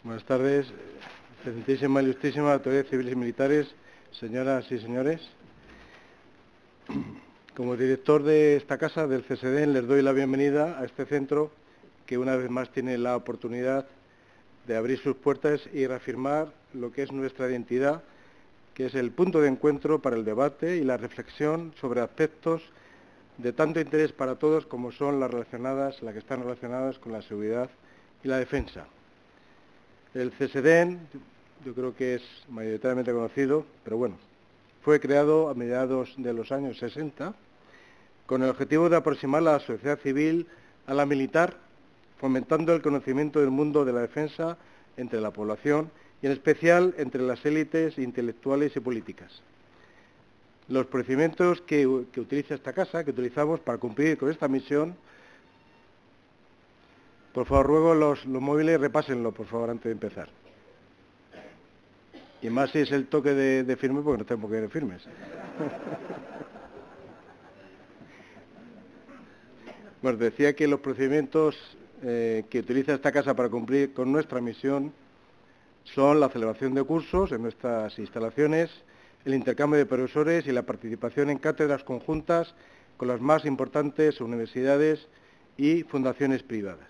Buenas tardes, excelentísima, ilustrísima autoridades civiles y militares, señoras y señores. Como director de esta casa, del CSD, les doy la bienvenida a este centro que una vez más tiene la oportunidad de abrir sus puertas y reafirmar lo que es nuestra identidad, que es el punto de encuentro para el debate y la reflexión sobre aspectos de tanto interés para todos como son las que están relacionadas con la seguridad y la defensa. El CSD, yo creo que es mayoritariamente conocido, pero bueno, fue creado a mediados de los años 60 con el objetivo de aproximar la sociedad civil a la militar, fomentando el conocimiento del mundo de la defensa entre la población y en especial entre las élites intelectuales y políticas. Los procedimientos que utiliza esta casa, que utilizamos para cumplir con esta misión, por favor, ruego los móviles, repásenlo, por favor, antes de empezar. Y más si es el toque de firme, porque no tengo que ir firmes. Bueno, decía que los procedimientos que utiliza esta casa para cumplir con nuestra misión son la celebración de cursos en nuestras instalaciones, el intercambio de profesores y la participación en cátedras conjuntas con las más importantes universidades y fundaciones privadas.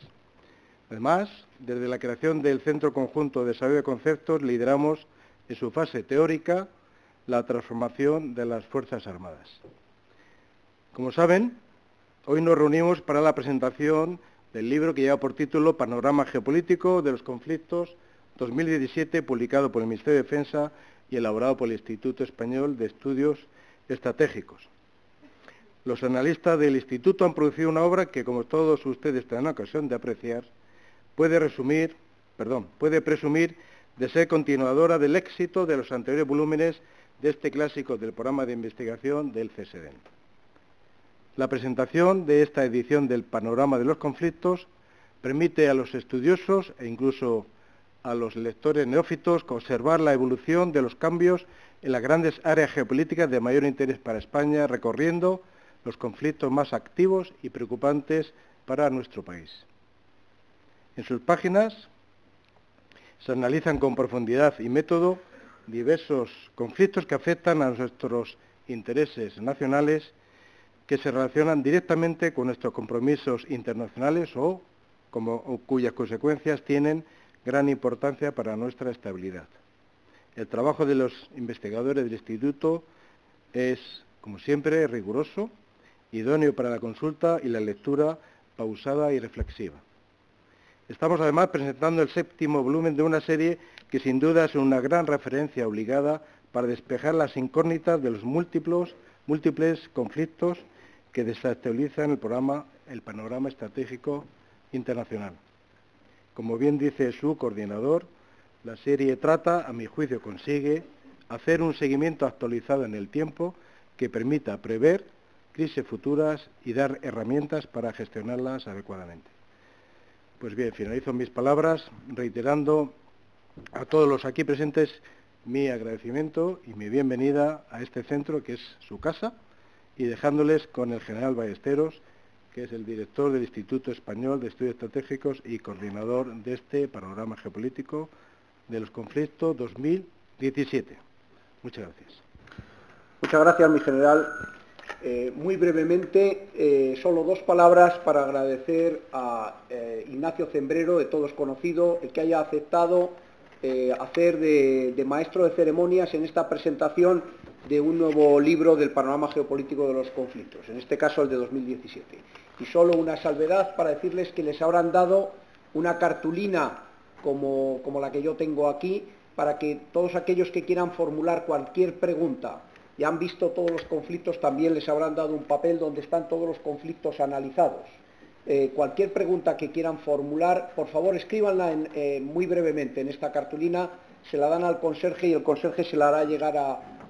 Además, desde la creación del Centro Conjunto de Desarrollo de Conceptos, lideramos en su fase teórica la transformación de las Fuerzas Armadas. Como saben, hoy nos reunimos para la presentación del libro que lleva por título Panorama Geopolítico de los Conflictos 2017, publicado por el Ministerio de Defensa y elaborado por el Instituto Español de Estudios Estratégicos. Los analistas del Instituto han producido una obra que, como todos ustedes tendrán ocasión de apreciar, puede presumir de ser continuadora del éxito de los anteriores volúmenes de este clásico del programa de investigación del CSD. La presentación de esta edición del Panorama de los Conflictos permite a los estudiosos e incluso a los lectores neófitos observar la evolución de los cambios en las grandes áreas geopolíticas de mayor interés para España, recorriendo los conflictos más activos y preocupantes para nuestro país. En sus páginas se analizan con profundidad y método diversos conflictos que afectan a nuestros intereses nacionales, que se relacionan directamente con nuestros compromisos internacionales o cuyas consecuencias tienen gran importancia para nuestra estabilidad. El trabajo de los investigadores del Instituto es, como siempre, riguroso, idóneo para la consulta y la lectura pausada y reflexiva. Estamos además presentando el 7º volumen de una serie que sin duda es una gran referencia obligada para despejar las incógnitas de los múltiples conflictos que desestabilizan el panorama estratégico internacional. Como bien dice su coordinador, la serie trata, a mi juicio consigue, hacer un seguimiento actualizado en el tiempo que permita prever crisis futuras y dar herramientas para gestionarlas adecuadamente. Pues bien, finalizo mis palabras reiterando a todos los aquí presentes mi agradecimiento y mi bienvenida a este centro que es su casa y dejándoles con el general Ballesteros, que es el director del Instituto Español de Estudios Estratégicos y coordinador de este Panorama Geopolítico de los Conflictos 2017. Muchas gracias. Muchas gracias, mi general. Muy brevemente, solo 2 palabras para agradecer a Ignacio Zembrero, de todos conocido, el que haya aceptado hacer de maestro de ceremonias en esta presentación de un nuevo libro del Panorama Geopolítico de los Conflictos, en este caso el de 2017. Y solo una salvedad para decirles que les habrán dado una cartulina como la que yo tengo aquí, para que todos aquellos que quieran formular cualquier pregunta y han visto todos los conflictos, también les habrán dado un papel donde están todos los conflictos analizados. Cualquier pregunta que quieran formular, por favor escríbanla muy brevemente en esta cartulina, se la dan al conserje y el conserje se la hará llegar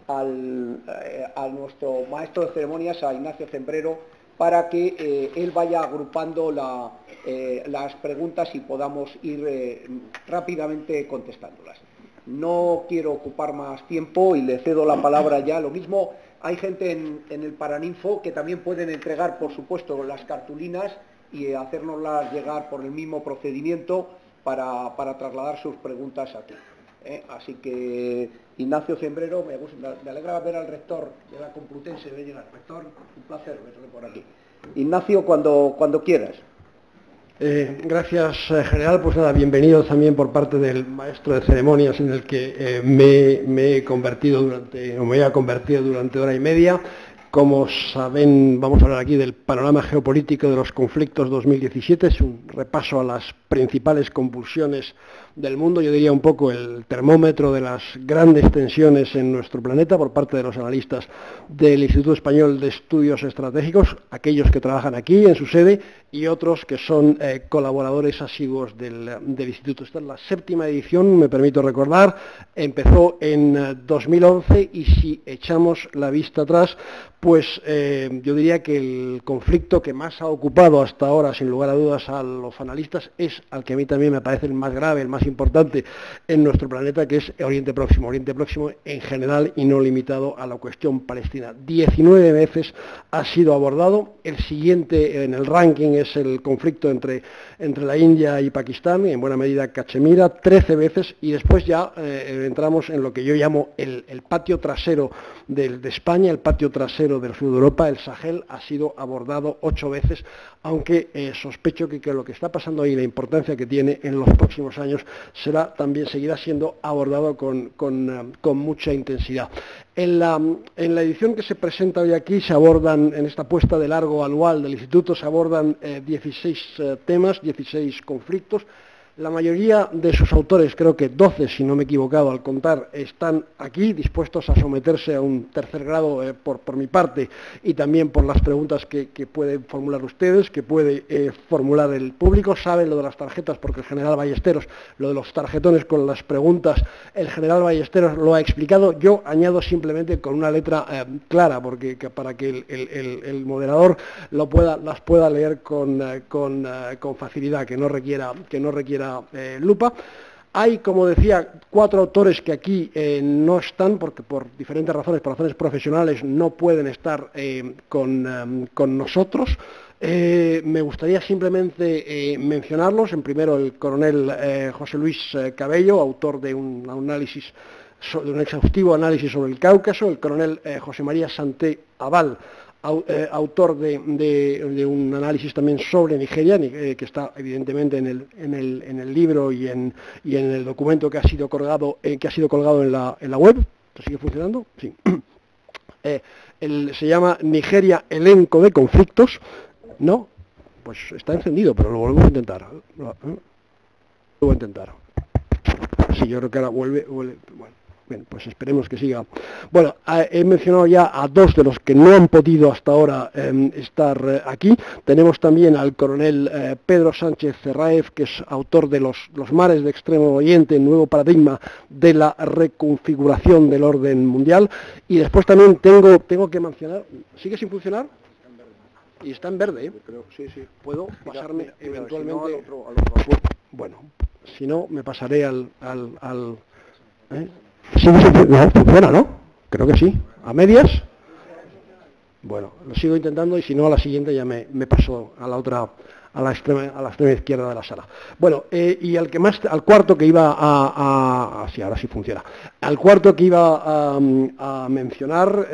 a nuestro maestro de ceremonias, a Ignacio Zembrero, para que él vaya agrupando las preguntas y podamos ir rápidamente contestándolas. No quiero ocupar más tiempo y le cedo la palabra ya. Lo mismo, hay gente en el Paraninfo que también pueden entregar, por supuesto, las cartulinas y hacérnoslas llegar por el mismo procedimiento para trasladar sus preguntas aquí. Así que, Ignacio Cembrero, me alegra ver al rector de la Complutense de llegar. Rector, un placer verle por aquí. Ignacio, cuando quieras. Gracias, general. Pues nada, bienvenido también por parte del maestro de ceremonias en el que me he convertido me voy a convertir durante hora y media. Como saben, vamos a hablar aquí del panorama geopolítico de los conflictos 2017, es un repaso a las principales convulsiones del mundo, yo diría un poco el termómetro de las grandes tensiones en nuestro planeta por parte de los analistas del Instituto Español de Estudios Estratégicos, aquellos que trabajan aquí en su sede y otros que son colaboradores asiduos del Instituto. Esta es la 7ª edición, me permito recordar, empezó en 2011 y si echamos la vista atrás, pues yo diría que el conflicto que más ha ocupado hasta ahora, sin lugar a dudas, a los analistas es al que a mí también me parece el más grave, el más importante en nuestro planeta, que es Oriente Próximo en general y no limitado a la cuestión palestina. 19 veces ha sido abordado, el siguiente en el ranking es el conflicto entre la India y Pakistán, y en buena medida Cachemira, 13 veces, y después ya entramos en lo que yo llamo el patio trasero de España, el patio trasero del sur de Europa, el Sahel, ha sido abordado 8 veces, aunque sospecho que lo que está pasando ahí, la importancia que tiene en los próximos años, seguirá siendo abordado con mucha intensidad. En la edición que se presenta hoy aquí se abordan, en esta puesta de largo anual del Instituto, se abordan 16 temas, 16 conflictos. La mayoría de sus autores, creo que 12, si no me he equivocado al contar, están aquí dispuestos a someterse a un tercer grado por mi parte y también por las preguntas que pueden formular ustedes, que puede formular el público. Saben lo de las tarjetas porque el general Ballesteros, lo de los tarjetones con las preguntas, el general Ballesteros lo ha explicado. Yo añado simplemente con una letra clara, para que el moderador las pueda leer con facilidad, que no requiera lupa. Hay, como decía, 4 autores que aquí no están porque por diferentes razones, por razones profesionales, no pueden estar con nosotros. Me gustaría simplemente mencionarlos. En primero, el coronel José Luis Cabello, autor de un exhaustivo análisis sobre el Cáucaso; el coronel José María Santé Aval, autor de un análisis también sobre Nigeria, que está evidentemente en el libro y en el documento que ha sido colgado en la web. ¿Sigue funcionando? Sí. Se llama Nigeria, elenco de conflictos. ¿No? Pues está encendido, pero lo volvemos a intentar. Sí, yo creo que ahora vuelve. Bueno. Bien, pues esperemos que siga. Bueno, he mencionado ya a 2 de los que no han podido hasta ahora estar aquí. Tenemos también al coronel Pedro Sánchez Serraev, que es autor de los mares de Extremo Oriente, nuevo paradigma de la reconfiguración del orden mundial. Y después también tengo que mencionar, ¿sigue sin funcionar? Y está en verde, ¿eh? Sí. Puedo pasarme eventualmente. Si no, al otro. Bueno, si no, me pasaré al Sí, funciona, ¿no? Creo que sí. ¿A medias? Bueno, lo sigo intentando y si no, a la siguiente ya me paso a la otra, a la extrema izquierda de la sala. Bueno, y al cuarto que iba sí, ahora sí funciona. Al cuarto que iba a mencionar,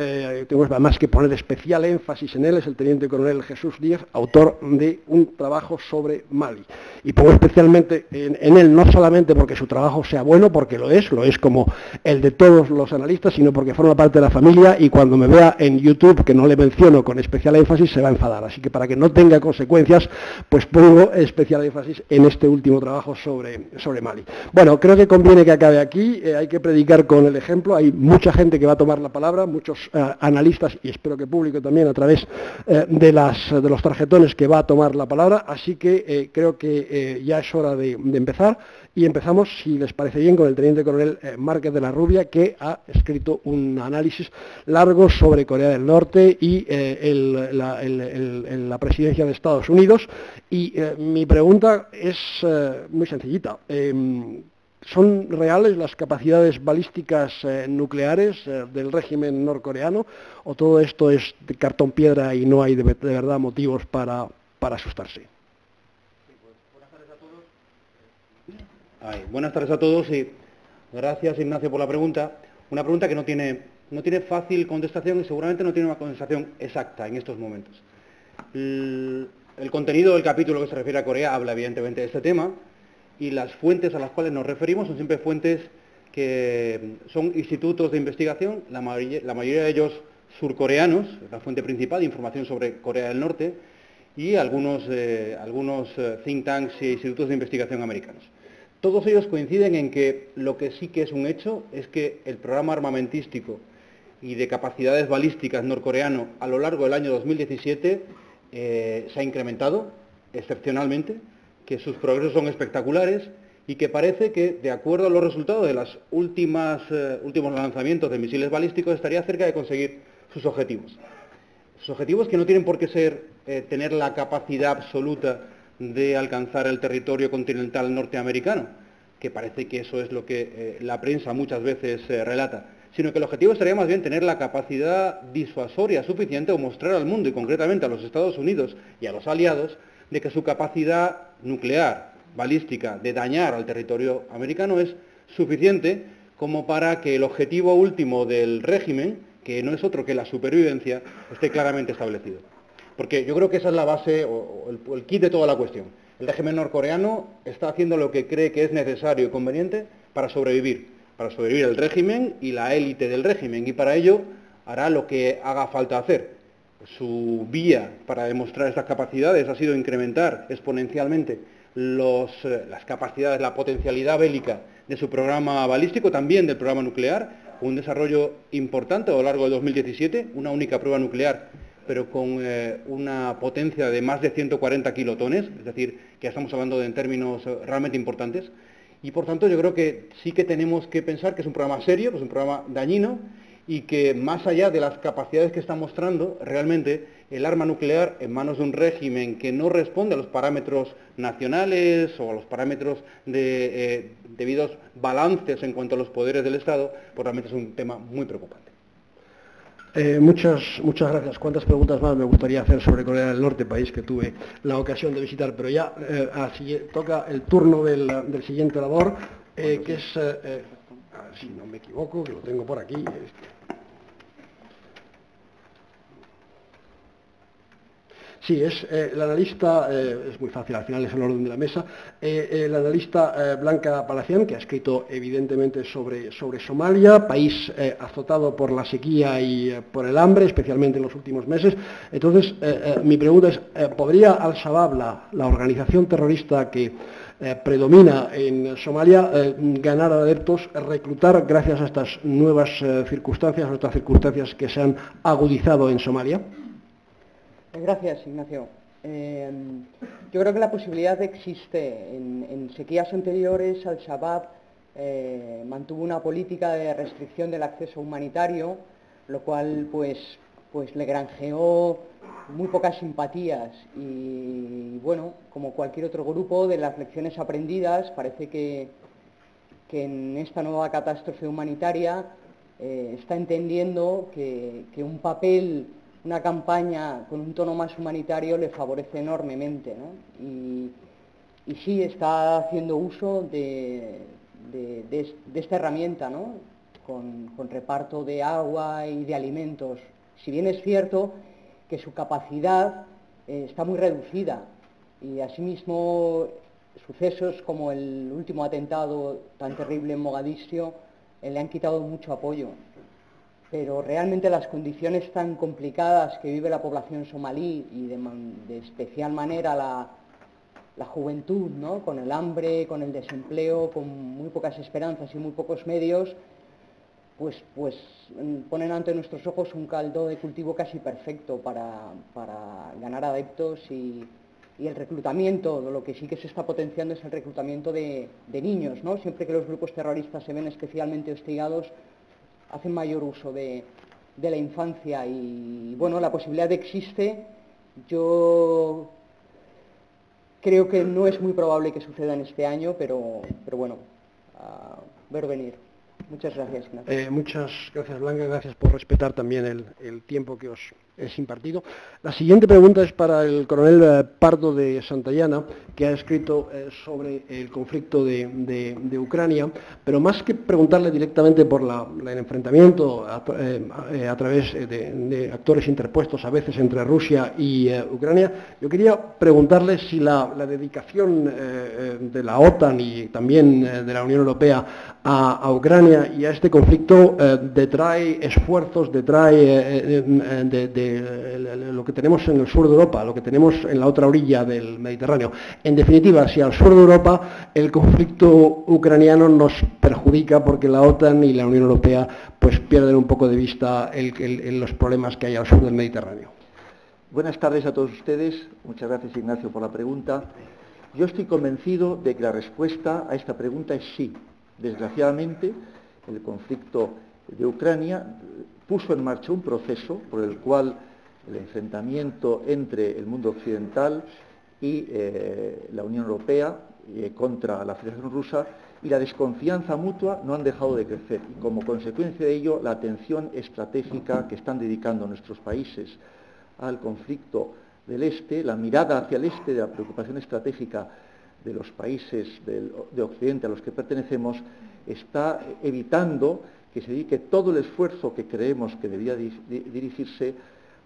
tengo además que poner especial énfasis en él, es el teniente coronel Jesús Díez, autor de un trabajo sobre Mali. Y pongo especialmente en él, no solamente porque su trabajo sea bueno, porque lo es como el de todos los analistas, sino porque forma parte de la familia y cuando me vea en YouTube, que no le menciono con especial énfasis, se va a enfadar. Así que para que no tenga consecuencias, pues pongo especial énfasis en este último trabajo sobre Mali. Bueno, creo que conviene que acabe aquí, hay que predicar con el ejemplo, hay mucha gente que va a tomar la palabra, muchos analistas y espero que público también a través de los tarjetones que va a tomar la palabra, así que creo que ya es hora de empezar y empezamos, si les parece bien, con el teniente coronel Márquez de la Rubia, que ha escrito un análisis largo sobre Corea del Norte y la presidencia de Estados Unidos. Y mi pregunta es muy sencillita. ¿Son reales las capacidades balísticas nucleares del régimen norcoreano o todo esto es de cartón piedra y no hay de verdad motivos para asustarse? Buenas tardes a todos. Buenas tardes a todos y gracias, Ignacio, por la pregunta. Una pregunta que no tiene fácil contestación y seguramente no tiene una contestación exacta en estos momentos. El contenido del capítulo que se refiere a Corea habla evidentemente de este tema y las fuentes a las cuales nos referimos son siempre fuentes que son institutos de investigación, la mayoría de ellos surcoreanos, es la fuente principal de información sobre Corea del Norte, y algunos think tanks e institutos de investigación americanos. Todos ellos coinciden en que lo que sí que es un hecho es que el programa armamentístico y de capacidades balísticas norcoreano a lo largo del año 2017 se ha incrementado excepcionalmente, que sus progresos son espectaculares y que parece que, de acuerdo a los resultados de los últimos lanzamientos de misiles balísticos, estaría cerca de conseguir sus objetivos. Sus objetivos que no tienen por qué ser tener la capacidad absoluta de alcanzar el territorio continental norteamericano, que parece que eso es lo que la prensa muchas veces relata, sino que el objetivo estaría más bien tener la capacidad disuasoria suficiente o mostrar al mundo y concretamente a los Estados Unidos y a los aliados de que su capacidad nuclear, balística, de dañar al territorio americano es suficiente como para que el objetivo último del régimen, que no es otro que la supervivencia, esté claramente establecido. Porque yo creo que esa es la base o el kit de toda la cuestión. El régimen norcoreano está haciendo lo que cree que es necesario y conveniente para sobrevivir el régimen y la élite del régimen, y para ello hará lo que haga falta hacer. Su vía para demostrar estas capacidades ha sido incrementar exponencialmente las capacidades, la potencialidad bélica de su programa balístico, también del programa nuclear, un desarrollo importante a lo largo de 2017, una única prueba nuclear, pero con una potencia de más de 140 kilotones, es decir, que ya estamos hablando en términos realmente importantes, y por tanto yo creo que sí que tenemos que pensar que es un programa serio, que es un programa dañino, y que más allá de las capacidades que está mostrando, realmente el arma nuclear en manos de un régimen que no responde a los parámetros nacionales o a los parámetros de debidos balances en cuanto a los poderes del Estado, pues realmente es un tema muy preocupante. Muchas gracias. ¿Cuántas preguntas más me gustaría hacer sobre Corea del Norte, país que tuve la ocasión de visitar? Pero ya toca el turno del siguiente orador, que es, si no me equivoco, que lo tengo por aquí. Sí, es el analista, es muy fácil, al final es el orden de la mesa, el analista Blanca Palacián, que ha escrito evidentemente sobre Somalia, país azotado por la sequía y por el hambre, especialmente en los últimos meses. Entonces, mi pregunta es, ¿podría Al-Shabaab, la organización terrorista que predomina en Somalia, ganar adeptos, reclutar gracias a estas nuevas circunstancias, a estas circunstancias que se han agudizado en Somalia? Gracias, Ignacio. Yo creo que la posibilidad existe. En sequías anteriores, Al-Shabaab mantuvo una política de restricción del acceso humanitario, lo cual pues le granjeó muy pocas simpatías y, bueno, como cualquier otro grupo, de las lecciones aprendidas, parece que en esta nueva catástrofe humanitaria está entendiendo que un papel, una campaña con un tono más humanitario le favorece enormemente, ¿no? Y sí, está haciendo uso de esta herramienta, ¿no? Con reparto de agua y de alimentos. Si bien es cierto que su capacidad está muy reducida y asimismo sucesos como el último atentado tan terrible en Mogadiscio le han quitado mucho apoyo. Pero realmente las condiciones tan complicadas que vive la población somalí y de especial manera la juventud, ¿no? Con el hambre, con el desempleo, con muy pocas esperanzas y muy pocos medios, pues ponen ante nuestros ojos un caldo de cultivo casi perfecto para ganar adeptos y el reclutamiento. Lo que sí que se está potenciando es el reclutamiento de niños, ¿no? Siempre que los grupos terroristas se ven especialmente hostigados, hacen mayor uso de la infancia y, bueno, la posibilidad existe. Yo creo que no es muy probable que suceda en este año, pero bueno, ver venir. Muchas gracias, Ignacio. Muchas gracias, Blanca, gracias por respetar también el tiempo que os sin partido. La siguiente pregunta es para el coronel Pardo de Santayana, que ha escrito sobre el conflicto de Ucrania, pero más que preguntarle directamente por el enfrentamiento a través de actores interpuestos a veces entre Rusia y Ucrania, yo quería preguntarle si la dedicación de la OTAN y también de la Unión Europea a Ucrania y a este conflicto detrae esfuerzos, detrae de lo que tenemos en el sur de Europa, lo que tenemos en la otra orilla del Mediterráneo. En definitiva, si al sur de Europa el conflicto ucraniano nos perjudica porque la OTAN y la Unión Europea pues pierden un poco de vista los problemas que hay al sur del Mediterráneo. Buenas tardes a todos ustedes. Muchas gracias, Ignacio, por la pregunta. Yo estoy convencido de que la respuesta a esta pregunta es sí. Desgraciadamente, el conflicto de Ucrania puso en marcha un proceso por el cual el enfrentamiento entre el mundo occidental y la Unión Europea contra la Federación Rusa y la desconfianza mutua no han dejado de crecer. Y como consecuencia de ello, la atención estratégica que están dedicando nuestros países al conflicto del Este, la mirada hacia el Este de la preocupación estratégica de los países de Occidente a los que pertenecemos, está evitando que se dedique todo el esfuerzo que creemos que debería dirigirse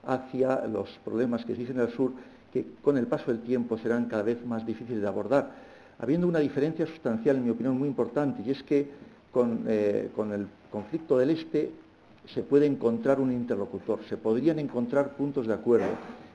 hacia los problemas que existen en el sur, que con el paso del tiempo serán cada vez más difíciles de abordar, habiendo una diferencia sustancial, en mi opinión, muy importante, y es que con el conflicto del Este se puede encontrar un interlocutor, se podrían encontrar puntos de acuerdo,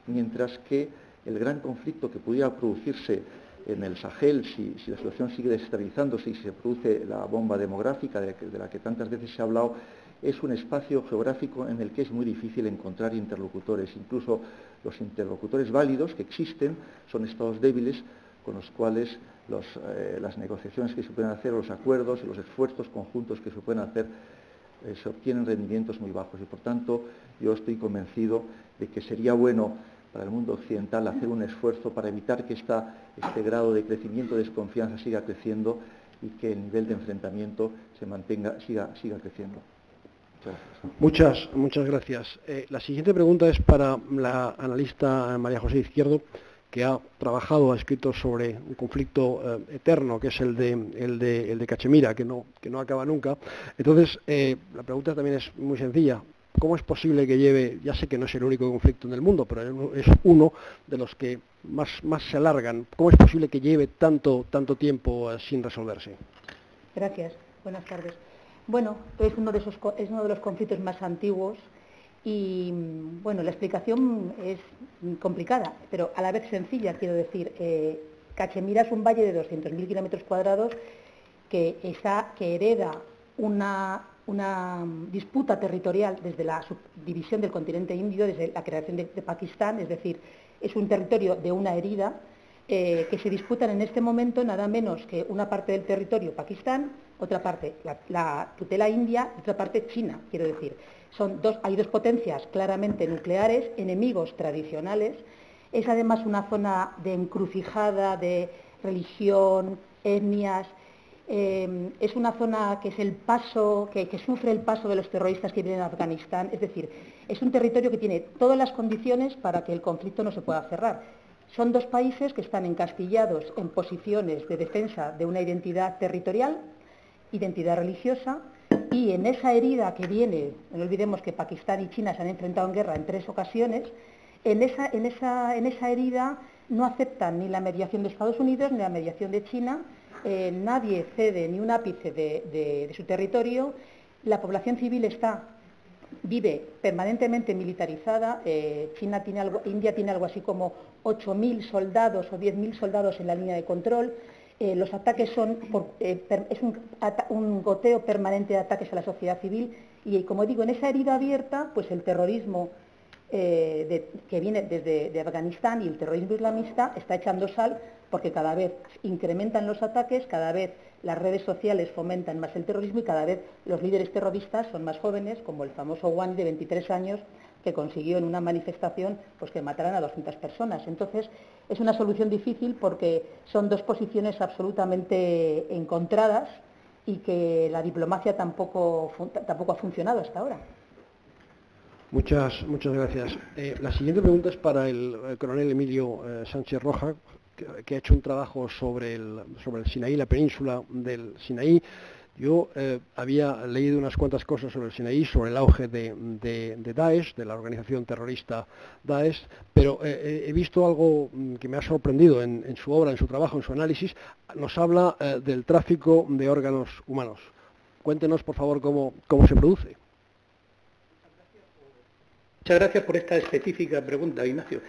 mientras que el gran conflicto que pudiera producirse en el Sahel, si la situación sigue desestabilizándose y se produce la bomba demográfica de la que tantas veces se ha hablado, es un espacio geográfico en el que es muy difícil encontrar interlocutores. Incluso los interlocutores válidos que existen son estados débiles con los cuales las negociaciones que se pueden hacer, los acuerdos y los esfuerzos conjuntos que se pueden hacer, se obtienen rendimientos muy bajos. Y por tanto, yo estoy convencido de que sería bueno para el mundo occidental hacer un esfuerzo para evitar que este grado de crecimiento de desconfianza siga creciendo y que el nivel de enfrentamiento se mantenga, siga creciendo. Muchas gracias. La siguiente pregunta es para la analista María José Izquierdo, que ha escrito sobre un conflicto eterno, que es el de Cachemira, que no acaba nunca. Entonces, la pregunta también es muy sencilla. ¿Cómo es posible que lleve, ya sé que no es el único conflicto en el mundo, pero es uno de los que más se alargan, cómo es posible que lleve tanto tiempo sin resolverse? Gracias. Buenas tardes. Bueno, es uno de los conflictos más antiguos y, bueno, la explicación es complicada, pero a la vez sencilla, quiero decir. Cachemira es un valle de 200.000 kilómetros cuadrados que hereda una disputa territorial desde la subdivisión del continente indio, desde la creación de Pakistán, es decir, es un territorio de una herida que se disputan en este momento nada menos que una parte del territorio Pakistán, otra parte la tutela india y otra parte China, quiero decir. Hay dos potencias claramente nucleares, enemigos tradicionales. Es además una zona de encrucijada de religión, etnias. Es una zona que es el paso, que sufre el paso de los terroristas que vienen a Afganistán. Es decir, es un territorio que tiene todas las condiciones para que el conflicto no se pueda cerrar. Son dos países que están encastillados en posiciones de defensa de una identidad territorial, identidad religiosa, y en esa herida que viene, no olvidemos que Pakistán y China se han enfrentado en guerra en 3 ocasiones, en esa herida no aceptan ni la mediación de Estados Unidos ni la mediación de China. Nadie cede ni un ápice de su territorio. La población civil vive permanentemente militarizada. India tiene algo así como 8.000 soldados o 10.000 soldados en la línea de control. Los ataques es un goteo permanente de ataques a la sociedad civil y, como digo, en esa herida abierta, pues el terrorismo que viene de Afganistán y el terrorismo islamista está echando sal, porque cada vez incrementan los ataques, cada vez las redes sociales fomentan más el terrorismo y cada vez los líderes terroristas son más jóvenes, como el famoso Wani de 23 años que consiguió en una manifestación pues que mataran a 200 personas. Entonces, es una solución difícil porque son dos posiciones absolutamente encontradas y que la diplomacia tampoco ha funcionado hasta ahora. Muchas gracias. La siguiente pregunta es para el coronel Emilio Sánchez Roja, que ha hecho un trabajo sobre el Sinaí, la península del Sinaí. Yo había leído unas cuantas cosas sobre el Sinaí, sobre el auge de Daesh, de la organización terrorista Daesh, pero he visto algo que me ha sorprendido en su obra, en su trabajo, en su análisis. Nos habla del tráfico de órganos humanos. Cuéntenos, por favor, cómo se produce. Muchas gracias por esta específica pregunta, Ignacio.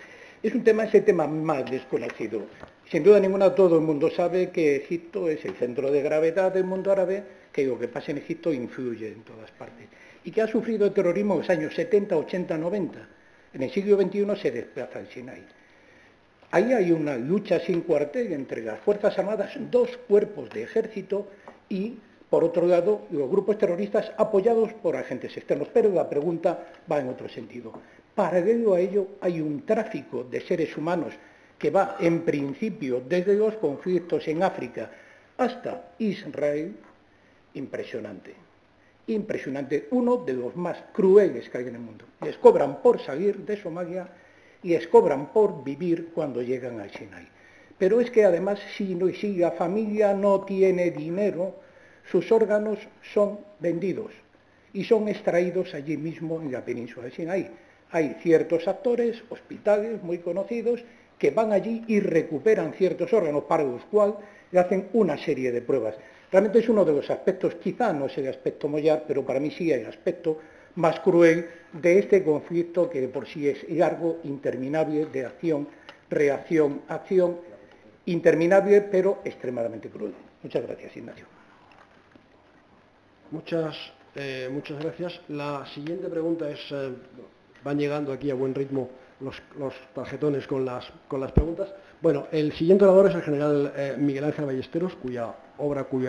Es un tema, ese tema más desconocido. Sin duda ninguna, todo el mundo sabe que Egipto es el centro de gravedad del mundo árabe, que lo que pasa en Egipto influye en todas partes, y que ha sufrido el terrorismo en los años 70, 80, 90. En el siglo XXI se desplaza al Sinaí. Ahí hay una lucha sin cuartel entre las Fuerzas Armadas, dos cuerpos de ejército y, por otro lado, los grupos terroristas apoyados por agentes externos. Pero la pregunta va en otro sentido. Paralelo a ello, hay un tráfico de seres humanos que va, en principio, desde los conflictos en África hasta Israel, impresionante. Impresionante, uno de los más crueles que hay en el mundo. Les cobran por salir de Somalia y les cobran por vivir cuando llegan al Sinaí. Pero es que además, si la familia no tiene dinero, sus órganos son vendidos y son extraídos allí mismo en la península del Sinaí. Hay ciertos actores, hospitales muy conocidos, que van allí y recuperan ciertos órganos para los cuales le hacen una serie de pruebas. Realmente es uno de los aspectos, quizá no es el aspecto Mollar, pero para mí sí el aspecto más cruel de este conflicto, que de por sí es largo, interminable, de acción, reacción, acción, interminable, pero extremadamente cruel. Muchas gracias, Ignacio. Muchas gracias. La siguiente pregunta es, van llegando aquí a buen ritmo los tarjetones con las preguntas. Bueno, el siguiente orador es el general Miguel Ángel Ballesteros, cuyo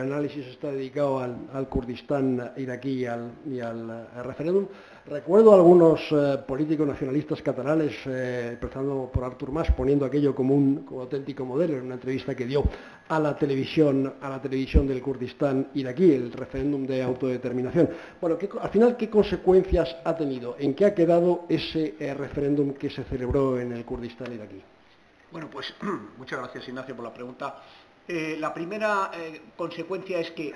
análisis está dedicado al Kurdistán iraquí y al referéndum. Recuerdo a algunos políticos nacionalistas catalanes, empezando por Artur Mas, poniendo aquello como auténtico modelo en una entrevista que dio a la televisión del Kurdistán iraquí, el referéndum de autodeterminación. Bueno, al final, ¿qué consecuencias ha tenido? ¿En qué ha quedado ese referéndum que se celebró en el Kurdistán iraquí? Bueno, pues muchas gracias, Ignacio, por la pregunta. La primera consecuencia es que,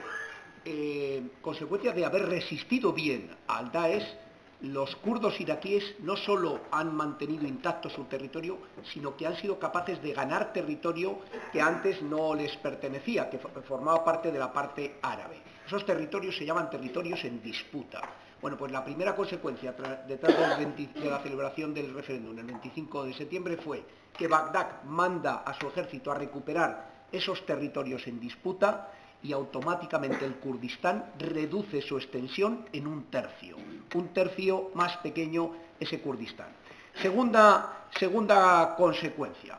consecuencia de haber resistido bien al Daesh, los kurdos iraquíes no solo han mantenido intacto su territorio, sino que han sido capaces de ganar territorio que antes no les pertenecía, que formaba parte de la parte árabe. Esos territorios se llaman territorios en disputa. Bueno, pues la primera consecuencia detrás de la celebración del referéndum el 25 de septiembre fue que Bagdad manda a su ejército a recuperar esos territorios en disputa y automáticamente el Kurdistán reduce su extensión en un tercio más pequeño ese Kurdistán. Segunda consecuencia,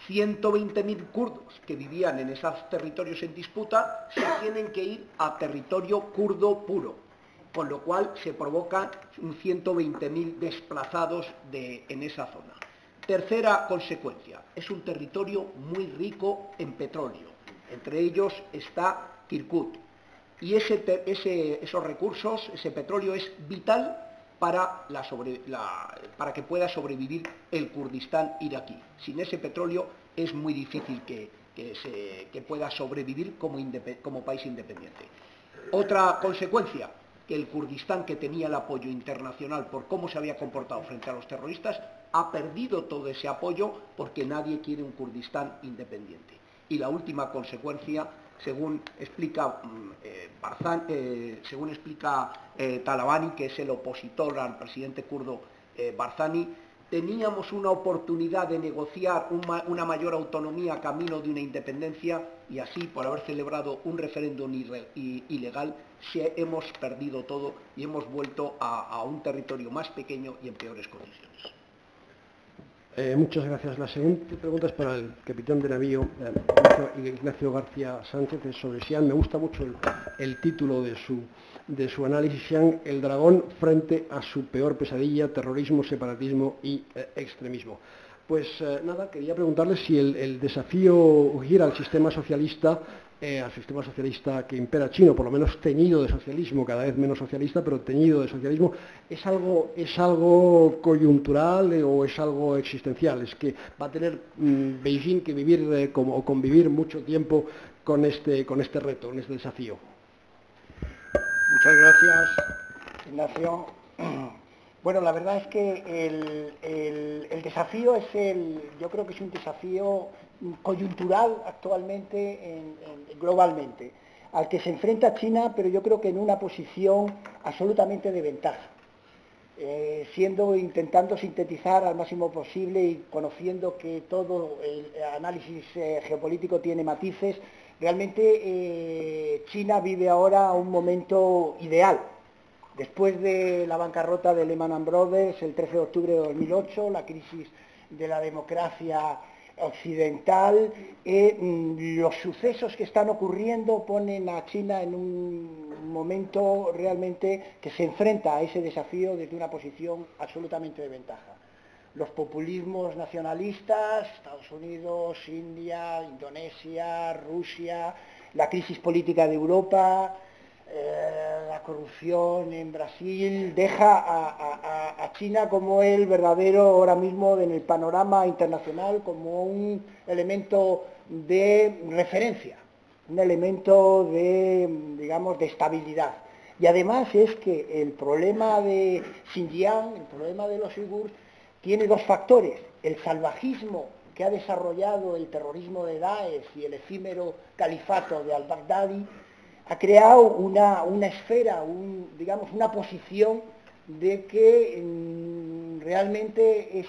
120.000 kurdos que vivían en esos territorios en disputa se tienen que ir a territorio kurdo puro, con lo cual se provocan 120.000 desplazados en esa zona. Tercera consecuencia, es un territorio muy rico en petróleo. Entre ellos está Kirkuk. Y esos recursos, ese petróleo es vital para que pueda sobrevivir el Kurdistán iraquí. Sin ese petróleo es muy difícil que pueda sobrevivir como país independiente. Otra consecuencia, que el Kurdistán, que tenía el apoyo internacional por cómo se había comportado frente a los terroristas, ha perdido todo ese apoyo porque nadie quiere un Kurdistán independiente. Y la última consecuencia, según explica Talabani, que es el opositor al presidente kurdo Barzani, teníamos una oportunidad de negociar una mayor autonomía camino de una independencia y así, por haber celebrado un referéndum ilegal, hemos perdido todo y hemos vuelto a un territorio más pequeño y en peores condiciones. Muchas gracias. La siguiente pregunta es para el capitán de navío, Ignacio García Sánchez, sobre Xi'an. Me gusta mucho el título de su análisis, Xi'an, el dragón frente a su peor pesadilla, terrorismo, separatismo y extremismo. Pues nada, quería preguntarle si el desafío gira al sistema socialista que impera chino, por lo menos teñido de socialismo, cada vez menos socialista, pero teñido de socialismo, ¿es algo coyuntural o es algo existencial? ¿Es que va a tener Beijing que vivir o convivir mucho tiempo con este reto, con este desafío? Muchas gracias, Ignacio. Bueno, la verdad es que el desafío yo creo que es un desafío coyuntural actualmente, globalmente, al que se enfrenta China, pero yo creo que en una posición absolutamente de ventaja, intentando sintetizar al máximo posible y conociendo que todo el análisis geopolítico tiene matices. Realmente China vive ahora un momento ideal. Después de la bancarrota de Lehman Brothers el 13 de octubre de 2008, la crisis de la democracia occidental, los sucesos que están ocurriendo ponen a China en un momento realmente que se enfrenta a ese desafío desde una posición absolutamente de ventaja. Los populismos nacionalistas, Estados Unidos, India, Indonesia, Rusia, la crisis política de Europa, la corrupción en Brasil, deja a China como el verdadero, ahora mismo en el panorama internacional, como un elemento de referencia, un elemento de, digamos, de estabilidad. Y además es que el problema de Xinjiang, el problema de los uigures, tiene dos factores: el salvajismo que ha desarrollado el terrorismo de Daesh y el efímero califato de al-Baghdadi, ha creado una esfera, digamos, una posición de que realmente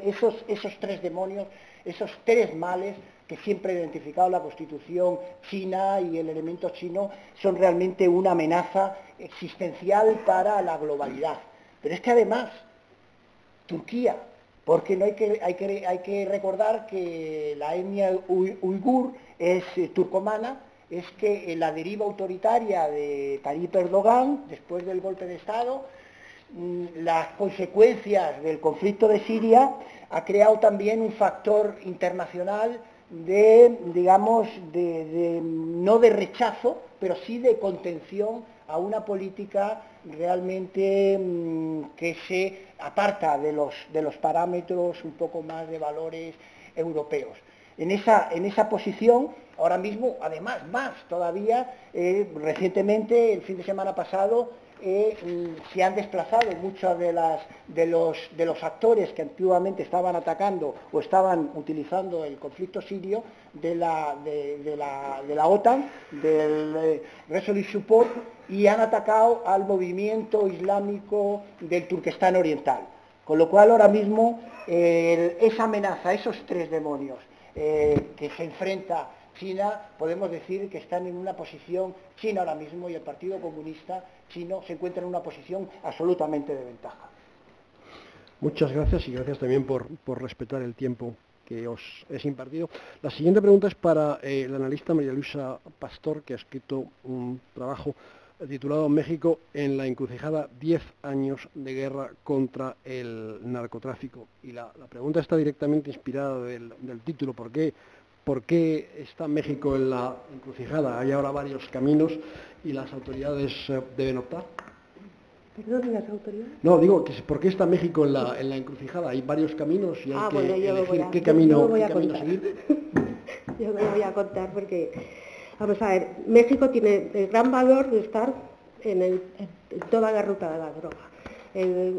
esos tres demonios, esos tres males que siempre ha identificado la Constitución china y el elemento chino, son realmente una amenaza existencial para la globalidad. Pero es que además Turquía, porque no hay que recordar que la etnia uigur es turcomana, es que la deriva autoritaria de Tayyip Erdogan, después del golpe de Estado, las consecuencias del conflicto de Siria, ha creado también un factor internacional de, digamos, no de rechazo, pero sí de contención a una política realmente que se aparta de los parámetros un poco más de valores europeos. En esa posición, ahora mismo, además, más todavía, recientemente, el fin de semana pasado, se han desplazado muchos de los actores que antiguamente estaban atacando o estaban utilizando el conflicto sirio de la OTAN, del Resolute Support, y han atacado al movimiento islámico del Turquestán Oriental. Con lo cual, ahora mismo, esa amenaza, esos tres demonios que se enfrenta China, podemos decir que están en una posición, China ahora mismo y el Partido Comunista chino se encuentran en una posición absolutamente de ventaja. Muchas gracias y gracias también por respetar el tiempo que os es impartido. La siguiente pregunta es para la analista María Luisa Pastor, que ha escrito un trabajo titulado México en la encrucijada, 10 años de guerra contra el narcotráfico. Y la pregunta está directamente inspirada del título. ¿Por qué está México en la encrucijada? Hay ahora varios caminos y las autoridades deben optar. ¿Perdón, las autoridades? No, digo, ¿por qué está México en la encrucijada? Hay varios caminos y hay que elegir qué camino seguir. Yo me lo voy a contar porque... Vamos a ver, México tiene el gran valor de estar en toda la ruta de la droga.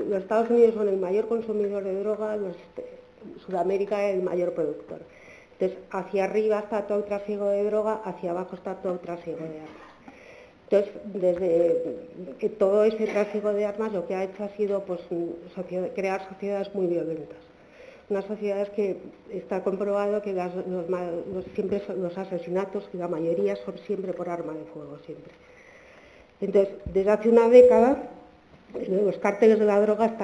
Los Estados Unidos son el mayor consumidor de droga, Sudamérica es el mayor productor. Entonces, hacia arriba está todo el tráfico de droga, hacia abajo está todo el tráfico de armas. Entonces, desde todo ese tráfico de armas lo que ha hecho ha sido pues, crear sociedades muy violentas. Unas sociedades que está comprobado que siempre los asesinatos, la mayoría son siempre por arma de fuego, siempre. Entonces, desde hace una década, los cárteles de la droga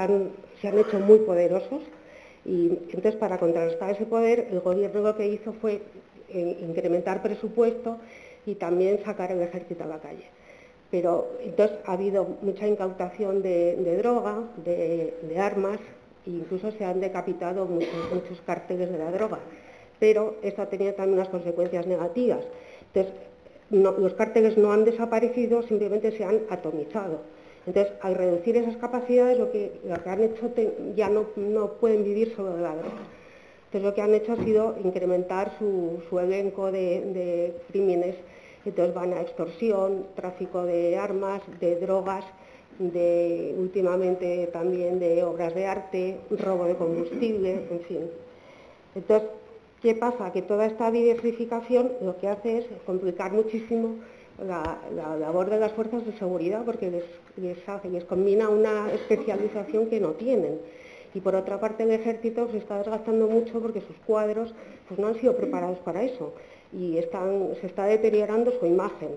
se han hecho muy poderosos y entonces para contrarrestar ese poder, el gobierno lo que hizo fue incrementar presupuesto y también sacar el ejército a la calle. Pero entonces ha habido mucha incautación de droga, de armas, e incluso se han decapitado muchos cárteles de la droga, pero esto ha tenido también unas consecuencias negativas. Entonces, los cárteles no han desaparecido, simplemente se han atomizado. Entonces, al reducir esas capacidades, lo que han hecho ya no pueden vivir solo de la droga. Entonces, lo que han hecho ha sido incrementar su elenco de crímenes. Entonces, van a extorsión, tráfico de armas, de drogas, últimamente también de obras de arte, robo de combustible, en fin. Entonces, ¿qué pasa? Que toda esta diversificación lo que hace es complicar muchísimo la labor de las fuerzas de seguridad, porque les combina una especialización que no tienen. Y por otra parte el ejército se está desgastando mucho porque sus cuadros pues, no han sido preparados para eso y se está deteriorando su imagen.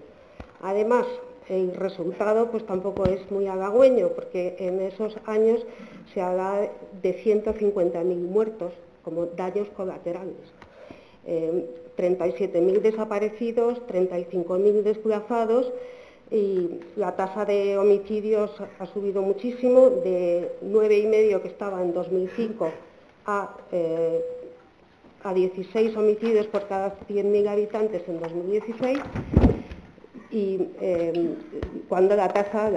Además, el resultado pues tampoco es muy halagüeño, porque en esos años se habla de 150.000 muertos como daños colaterales. 37.000 desaparecidos, 35.000 desplazados, y la tasa de homicidios ha subido muchísimo, de 9,5 que estaba en 2005 a 16 homicidios por cada 100.000 habitantes en 2016, y cuando la tasa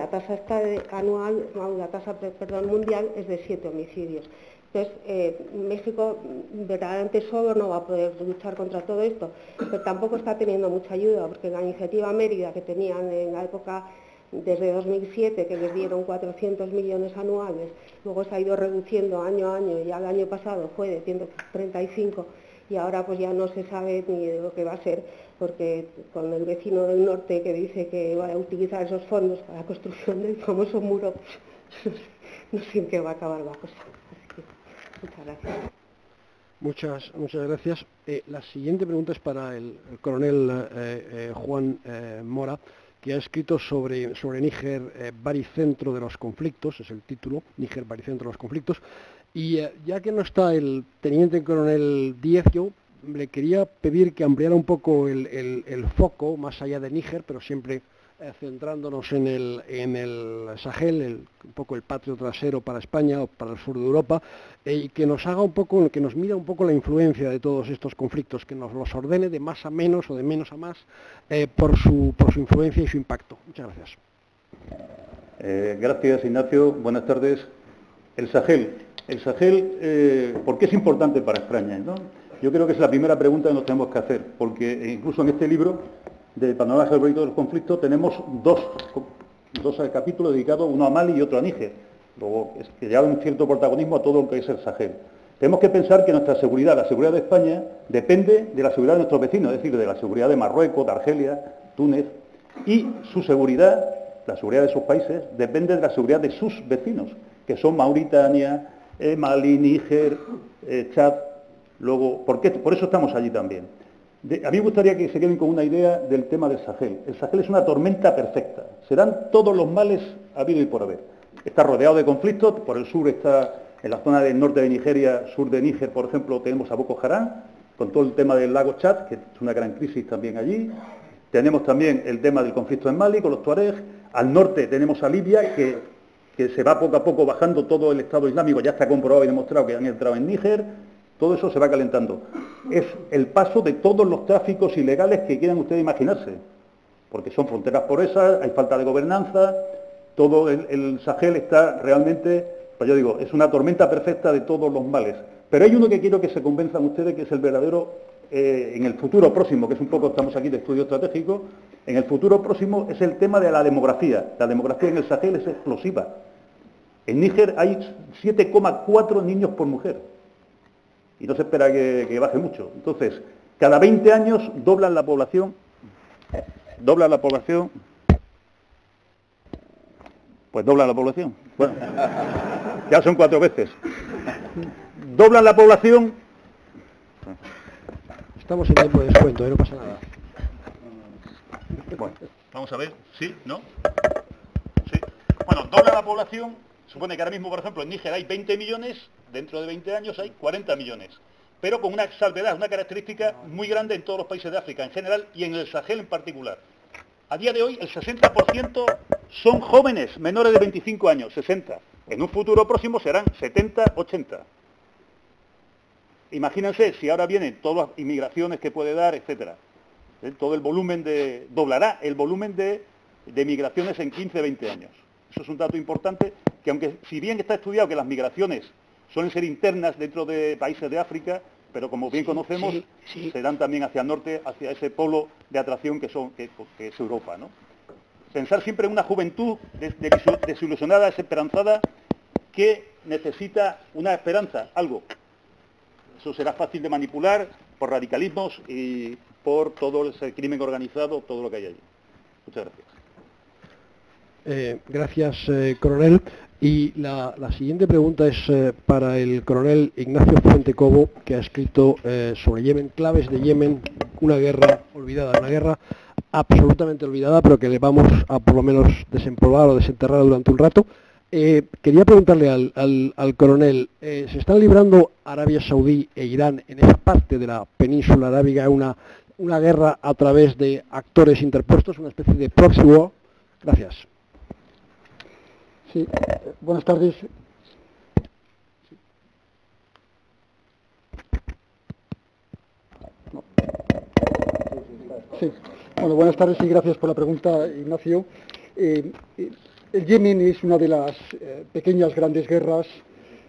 mundial es de 7 homicidios. Entonces, México verdaderamente solo no va a poder luchar contra todo esto, pero tampoco está teniendo mucha ayuda, porque la iniciativa Mérida que tenían en la época desde 2007, que les dieron 400 millones anuales, luego se ha ido reduciendo año a año, ya el año pasado fue de 135 y ahora pues ya no se sabe ni de lo que va a ser, porque con el vecino del norte que dice que va a utilizar esos fondos para la construcción del famoso muro, pues, no sé en qué va a acabar la cosa. Muchas gracias. Muchas gracias. La siguiente pregunta es para el coronel Juan Mora, que ha escrito sobre Níger, baricentro de los conflictos, es el título, Níger, baricentro de los conflictos. Y ya que no está el teniente coronel Díez, yo le quería pedir que ampliara un poco el foco más allá de Níger, pero siempre centrándonos en el Sahel, un poco el patio trasero para España o para el sur de Europa, y que nos haga un poco, que nos mida un poco la influencia de todos estos conflictos, que nos los ordene de más a menos o de menos a más por su influencia y su impacto. Muchas gracias. Gracias, Ignacio. Buenas tardes. El Sahel, ¿por qué es importante para España, ¿no? Yo creo que es la primera pregunta que nos tenemos que hacer, porque incluso en este libro de Panorama Geopolítico de los Conflictos tenemos dos capítulos dedicados, uno a Mali y otro a Níger, luego que le da un cierto protagonismo a todo lo que es el Sahel. Tenemos que pensar que nuestra seguridad, la seguridad de España, depende de la seguridad de nuestros vecinos, es decir, de la seguridad de Marruecos, de Argelia, Túnez, y su seguridad, la seguridad de sus países, depende de la seguridad de sus vecinos, que son Mauritania, Mali, Níger, Chad. Luego, por eso estamos allí también. A mí me gustaría que se queden con una idea del tema del Sahel. El Sahel es una tormenta perfecta. Serán todos los males habido y por haber. Está rodeado de conflictos. Por el sur está, en la zona del norte de Nigeria, sur de Níger, por ejemplo, tenemos a Boko Haram, con todo el tema del lago Chad, que es una gran crisis también allí. Tenemos también el tema del conflicto en Mali, con los tuareg. Al norte tenemos a Libia, que se va poco a poco bajando todo el Estado Islámico. Ya está comprobado y demostrado que han entrado en Níger. Todo eso se va calentando. Es el paso de todos los tráficos ilegales que quieran ustedes imaginarse, porque son fronteras porosas, hay falta de gobernanza, todo el Sahel está realmente, pues yo digo, es una tormenta perfecta de todos los males. Pero hay uno que quiero que se convenzan ustedes, que es el verdadero, en el futuro próximo, que es un poco, estamos aquí de estudio estratégico, en el futuro próximo es el tema de la demografía. La demografía en el Sahel es explosiva. En Níger hay 7,4 niños por mujer. Y no se espera que baje mucho. Entonces, cada 20 años doblan la población, pues doblan la población. Bueno, ya son 4 veces. Doblan la población. Estamos en tiempo de descuento, no pasa nada. Bueno, vamos a ver, ¿sí? ¿No? Sí. Bueno, doblan la población. Supone que ahora mismo, por ejemplo, en Níger hay 20 millones, dentro de 20 años hay 40 millones, pero con una salvedad, una característica muy grande en todos los países de África en general y en el Sahel en particular. A día de hoy el 60% son jóvenes, menores de 25 años, 60. En un futuro próximo serán 70, 80. Imagínense si ahora vienen todas las inmigraciones que puede dar, etcétera. Todo el volumen doblará el volumen de migraciones en 15, 20 años. Eso es un dato importante, que aunque, si bien está estudiado que las migraciones suelen ser internas dentro de países de África, pero como bien conocemos, se dan también hacia el norte, hacia ese polo de atracción que es Europa, ¿no? Pensar siempre en una juventud desilusionada, desesperanzada, que necesita una esperanza, algo. Eso será fácil de manipular por radicalismos y por todo ese crimen organizado, todo lo que hay allí. Muchas gracias. Gracias, coronel. Y la siguiente pregunta es para el coronel Ignacio Fuente Cobo, que ha escrito sobre Yemen, claves de Yemen, una guerra olvidada, una guerra absolutamente olvidada, pero que le vamos a por lo menos desempolvar o desenterrar durante un rato. Quería preguntarle al coronel, ¿se están librando Arabia Saudí e Irán en esa parte de la península arábiga una guerra a través de actores interpuestos, una especie de proxy war? Gracias. Sí, buenas tardes. Sí. Bueno, buenas tardes y gracias por la pregunta, Ignacio. El Yemen es una de las pequeñas grandes guerras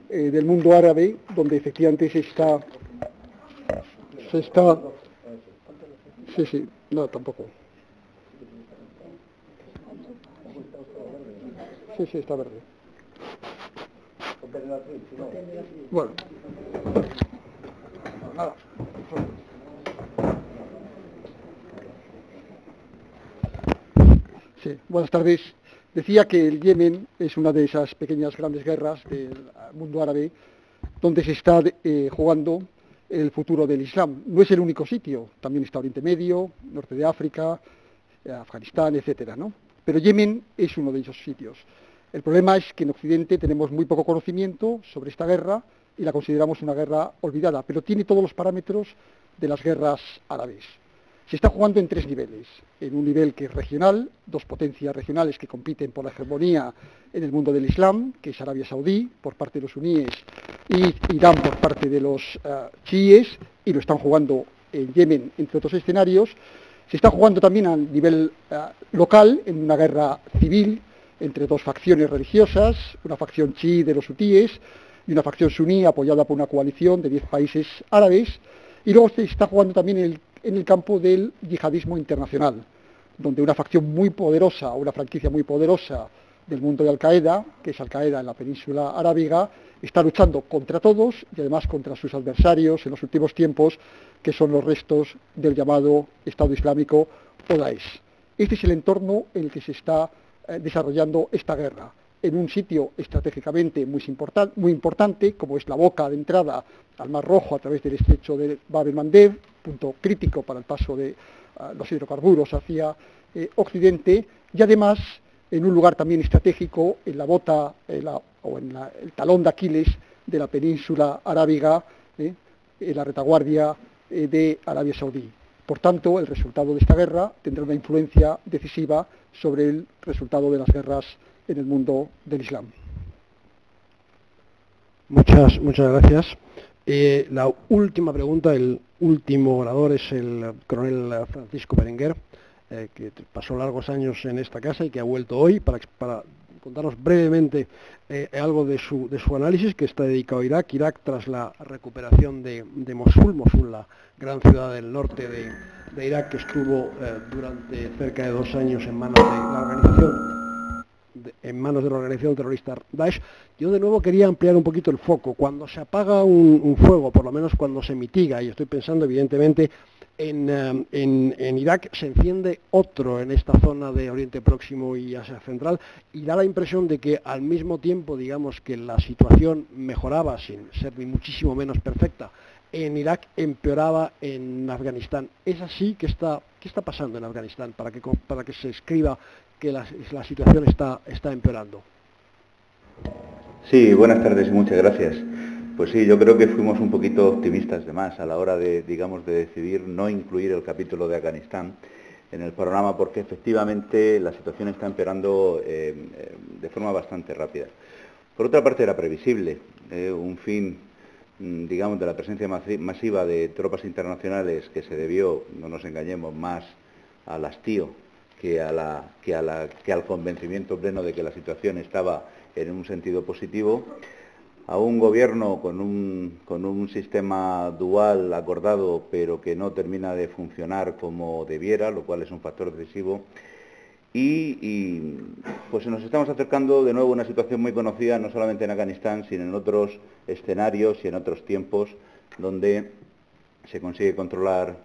del mundo árabe, donde efectivamente se está... Sí, no, tampoco. Sí, está verde. Bueno. Nada. Sí, buenas tardes. Decía que el Yemen es una de esas pequeñas grandes guerras del mundo árabe donde se está jugando el futuro del Islam. No es el único sitio, también está Oriente Medio, Norte de África, Afganistán, etcétera, ¿no? Pero Yemen es uno de esos sitios. El problema es que en Occidente tenemos muy poco conocimiento sobre esta guerra y la consideramos una guerra olvidada, pero tiene todos los parámetros de las guerras árabes. Se está jugando en tres niveles. En un nivel que es regional, dos potencias regionales que compiten por la hegemonía en el mundo del Islam, que es Arabia Saudí por parte de los suníes y Irán por parte de los chiíes, y lo están jugando en Yemen, entre otros escenarios. Se está jugando también a nivel local, en una guerra civil entre dos facciones religiosas, una facción chií de los hutíes y una facción suní apoyada por una coalición de 10 países árabes. Y luego se está jugando también en el campo del yihadismo internacional, donde una facción muy poderosa, una franquicia muy poderosa del mundo de Al-Qaeda, que es Al-Qaeda en la península arábiga, está luchando contra todos y además contra sus adversarios en los últimos tiempos, que son los restos del llamado Estado Islámico o Daesh. Este es el entorno en el que se está desarrollando esta guerra, en un sitio estratégicamente muy importante, como es la boca de entrada al Mar Rojo a través del estrecho de Bab el-Mandeb, punto crítico para el paso de los hidrocarburos hacia Occidente, y además en un lugar también estratégico, en la bota el talón de Aquiles de la península arábiga, en la retaguardia de Arabia Saudí. Por tanto, el resultado de esta guerra tendrá una influencia decisiva sobre el resultado de las guerras en el mundo del Islam. Muchas gracias. La última pregunta, el último orador es el coronel Francisco Berenguer, que pasó largos años en esta casa y que ha vuelto hoy para contarnos brevemente algo de su análisis, que está dedicado a Irak. Irak tras la recuperación de Mosul, la gran ciudad del norte de Irak, que estuvo durante cerca de 2 años en manos de la organización terrorista Daesh. Yo de nuevo quería ampliar un poquito el foco. Cuando se apaga un fuego, por lo menos cuando se mitiga, y estoy pensando evidentemente en Irak, se enciende otro en esta zona de Oriente Próximo y Asia Central, y da la impresión de que al mismo tiempo, digamos, que la situación mejoraba, sin ser ni muchísimo menos perfecta, en Irak, empeoraba en Afganistán. ¿Es así? ¿Qué está pasando en Afganistán para que se escriba que la situación está empeorando? Sí, buenas tardes y muchas gracias. Pues sí, yo creo que fuimos un poquito optimistas de más a la hora de decidir no incluir el capítulo de Afganistán en el programa, porque efectivamente la situación está empeorando de forma bastante rápida. Por otra parte, era previsible. Un fin, digamos, de la presencia masiva de tropas internacionales que se debió, no nos engañemos, más al hastío que al convencimiento pleno de que la situación estaba en un sentido positivo, a un gobierno con un sistema dual acordado, pero que no termina de funcionar como debiera, lo cual es un factor decisivo. Y pues nos estamos acercando de nuevo a una situación muy conocida, no solamente en Afganistán, sino en otros escenarios y en otros tiempos, donde se consigue controlar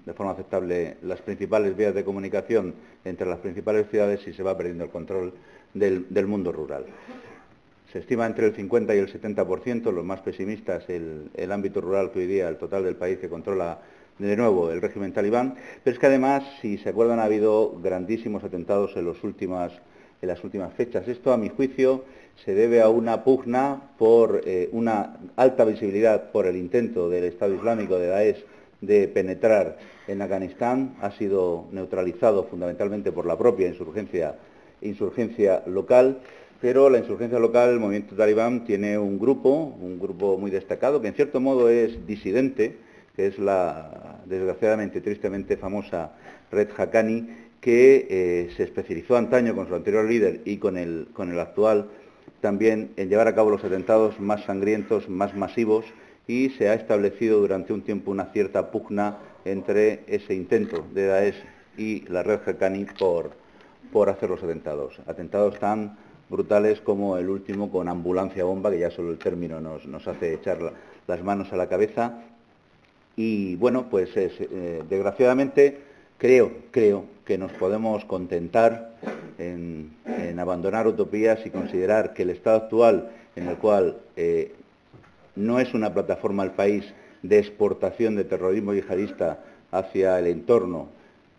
de forma aceptable las principales vías de comunicación entre las principales ciudades y se va perdiendo el control del mundo rural. Se estima entre el 50 y el 70%, los más pesimistas, el ámbito rural que hoy día, el total del país que controla de nuevo el régimen talibán, pero es que además, si se acuerdan, ha habido grandísimos atentados en las últimas fechas. Esto, a mi juicio, se debe a una pugna por una alta visibilidad por el intento del Estado Islámico, de Daesh, de penetrar en Afganistán. Ha sido neutralizado fundamentalmente por la propia insurgencia local, pero la insurgencia local, el movimiento talibán, tiene un grupo muy destacado, que en cierto modo es disidente, que es la, desgraciadamente, tristemente famosa Red Haqqani, que se especializó antaño con su anterior líder y con el actual también en llevar a cabo los atentados más sangrientos, más masivos, y se ha establecido durante un tiempo una cierta pugna entre ese intento de Daesh y la Red Haqqani por hacer los atentados tan brutales como el último con ambulancia bomba, que ya solo el término nos hace echar las manos a la cabeza. Y bueno, pues desgraciadamente creo que nos podemos contentar en abandonar utopías y considerar que el estado actual, en el cual no es una plataforma el país de exportación de terrorismo yihadista hacia el entorno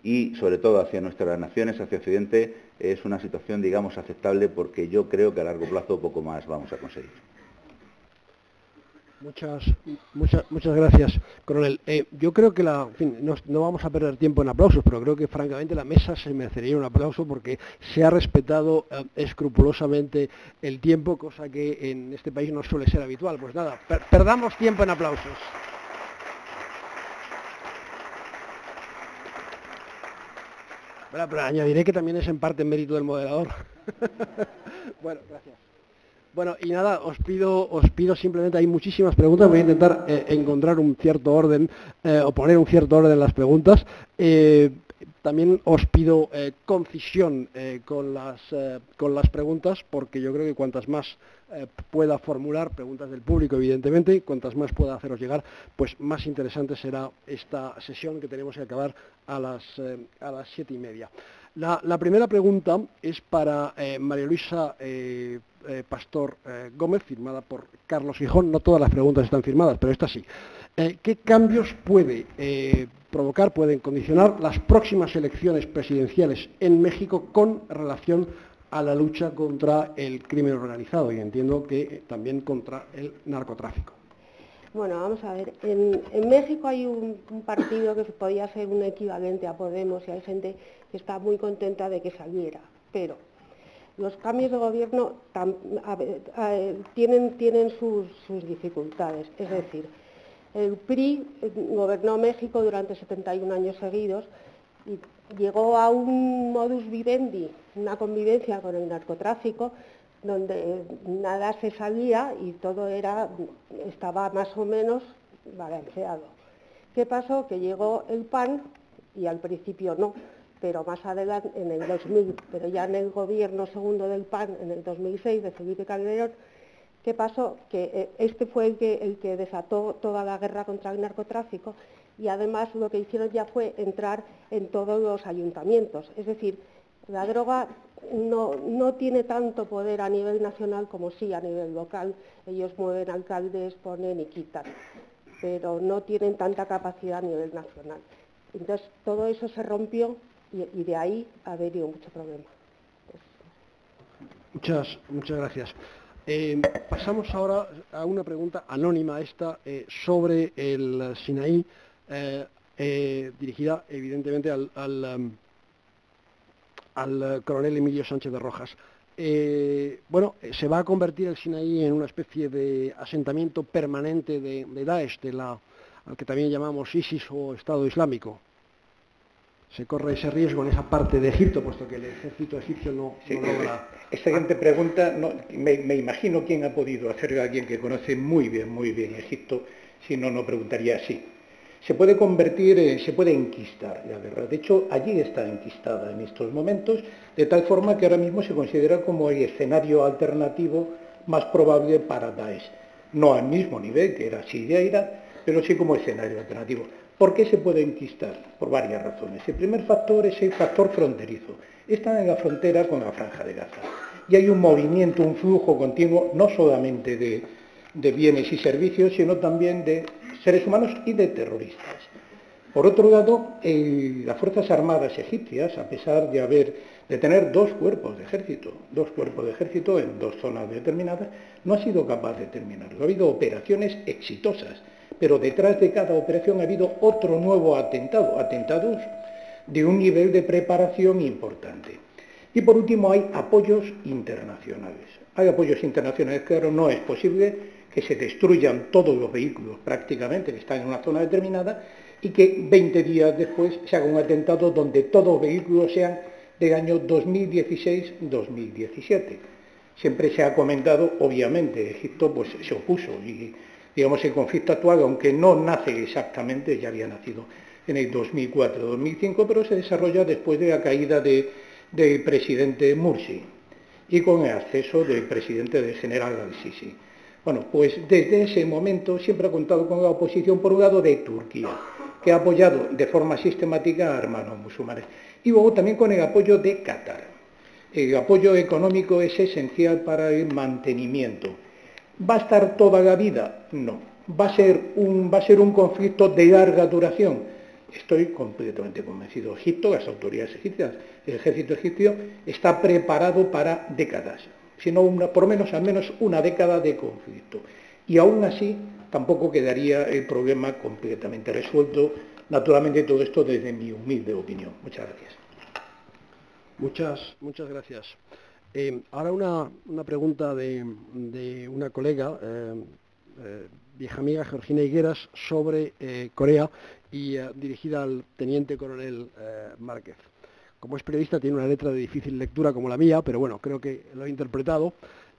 y sobre todo hacia nuestras naciones, hacia Occidente, es una situación, digamos, aceptable, porque yo creo que a largo plazo poco más vamos a conseguir. Muchas gracias, coronel. Yo creo que no vamos a perder tiempo en aplausos, pero creo que francamente la mesa se merecería un aplauso porque se ha respetado escrupulosamente el tiempo, cosa que en este país no suele ser habitual. Pues nada, perdamos tiempo en aplausos. Pero añadiré que también es en parte mérito del moderador. Bueno, gracias. Bueno, y nada, os pido simplemente, hay muchísimas preguntas, voy a intentar encontrar un cierto orden, o poner un cierto orden en las preguntas. También os pido concisión con las preguntas, porque yo creo que cuantas más pueda formular, preguntas del público evidentemente, y cuantas más pueda haceros llegar, pues más interesante será esta sesión que tenemos que acabar a las 7:30. La primera pregunta es para María Luisa Pastor Gómez, firmada por Carlos Gijón. No todas las preguntas están firmadas, pero esta sí. ¿Qué cambios pueden condicionar las próximas elecciones presidenciales en México con relación a la lucha contra el crimen organizado y entiendo que también contra el narcotráfico? Bueno, vamos a ver, en México hay un partido que podía ser un equivalente a Podemos y hay gente que está muy contenta de que saliera, pero los cambios de gobierno tienen sus dificultades. Es decir, el PRI gobernó México durante 71 años seguidos y llegó a un modus vivendi, una convivencia con el narcotráfico, donde nada se salía y todo estaba más o menos balanceado. ¿Qué pasó? Que llegó el PAN, y al principio no, pero más adelante, en el 2000, pero ya en el gobierno segundo del PAN, en el 2006, de Felipe Calderón. ¿Qué pasó? Que este fue el que desató toda la guerra contra el narcotráfico, y además lo que hicieron ya fue entrar en todos los ayuntamientos. Es decir, la droga no tiene tanto poder a nivel nacional como sí a nivel local. Ellos mueven alcaldes, ponen y quitan, pero no tienen tanta capacidad a nivel nacional. Entonces todo eso se rompió y de ahí ha venido mucho problema. Muchas gracias. Pasamos ahora a una pregunta anónima sobre el Sinaí, dirigida evidentemente al coronel Emilio Sánchez de Rojas. bueno, se va a convertir el Sinaí en una especie de asentamiento permanente de Daesh, al que también llamamos ISIS o Estado Islámico. Se corre ese riesgo en esa parte de Egipto, puesto que el ejército egipcio no logra... Esta siguiente pregunta, me imagino quién ha podido hacer, alguien que conoce muy bien Egipto, si no, no preguntaría así. Se puede convertir, se puede enquistar la guerra. De hecho, allí está enquistada en estos momentos, de tal forma que ahora mismo se considera como el escenario alternativo más probable para Daesh. No al mismo nivel que era Siria e Irak, pero sí como escenario alternativo. ¿Por qué se puede enquistar? Por varias razones. El primer factor es el factor fronterizo. Están en la frontera con la Franja de Gaza. Y hay un movimiento, un flujo continuo, no solamente de bienes y servicios, sino también de seres humanos y de terroristas. Por otro lado, las Fuerzas Armadas egipcias, a pesar de tener dos cuerpos de ejército en dos zonas determinadas, no ha sido capaz de terminarlo. Ha habido operaciones exitosas, pero detrás de cada operación ha habido otro nuevo atentados de un nivel de preparación importante. Y por último hay apoyos internacionales. Hay apoyos internacionales, claro, no es posible que se destruyan todos los vehículos prácticamente que están en una zona determinada y que 20 días después se haga un atentado donde todos los vehículos sean del año 2016-2017. Siempre se ha comentado, obviamente, Egipto pues se opuso y digamos el conflicto actual, aunque no nace exactamente, ya había nacido en el 2004-2005, pero se desarrolla después de la caída del presidente Mursi y con el acceso del presidente del general al-Sisi. Bueno, pues desde ese momento siempre ha contado con la oposición, por un lado, de Turquía, que ha apoyado de forma sistemática a hermanos musulmanes, y luego también con el apoyo de Qatar. El apoyo económico es esencial para el mantenimiento. ¿Va a estar toda la vida? No. ¿Va a ser un conflicto de larga duración? Estoy completamente convencido. Egipto, las autoridades egipcias, el ejército egipcio, está preparado para décadas, sino por lo menos al menos una década de conflicto. Y aún así, tampoco quedaría el problema completamente resuelto. Naturalmente, todo esto desde mi humilde opinión. Muchas gracias. Muchas gracias. Ahora una pregunta de una colega, vieja amiga, Georgina Higueras, sobre Corea y dirigida al teniente coronel Márquez. Como es periodista tiene una letra de difícil lectura como la mía, pero bueno, creo que lo he interpretado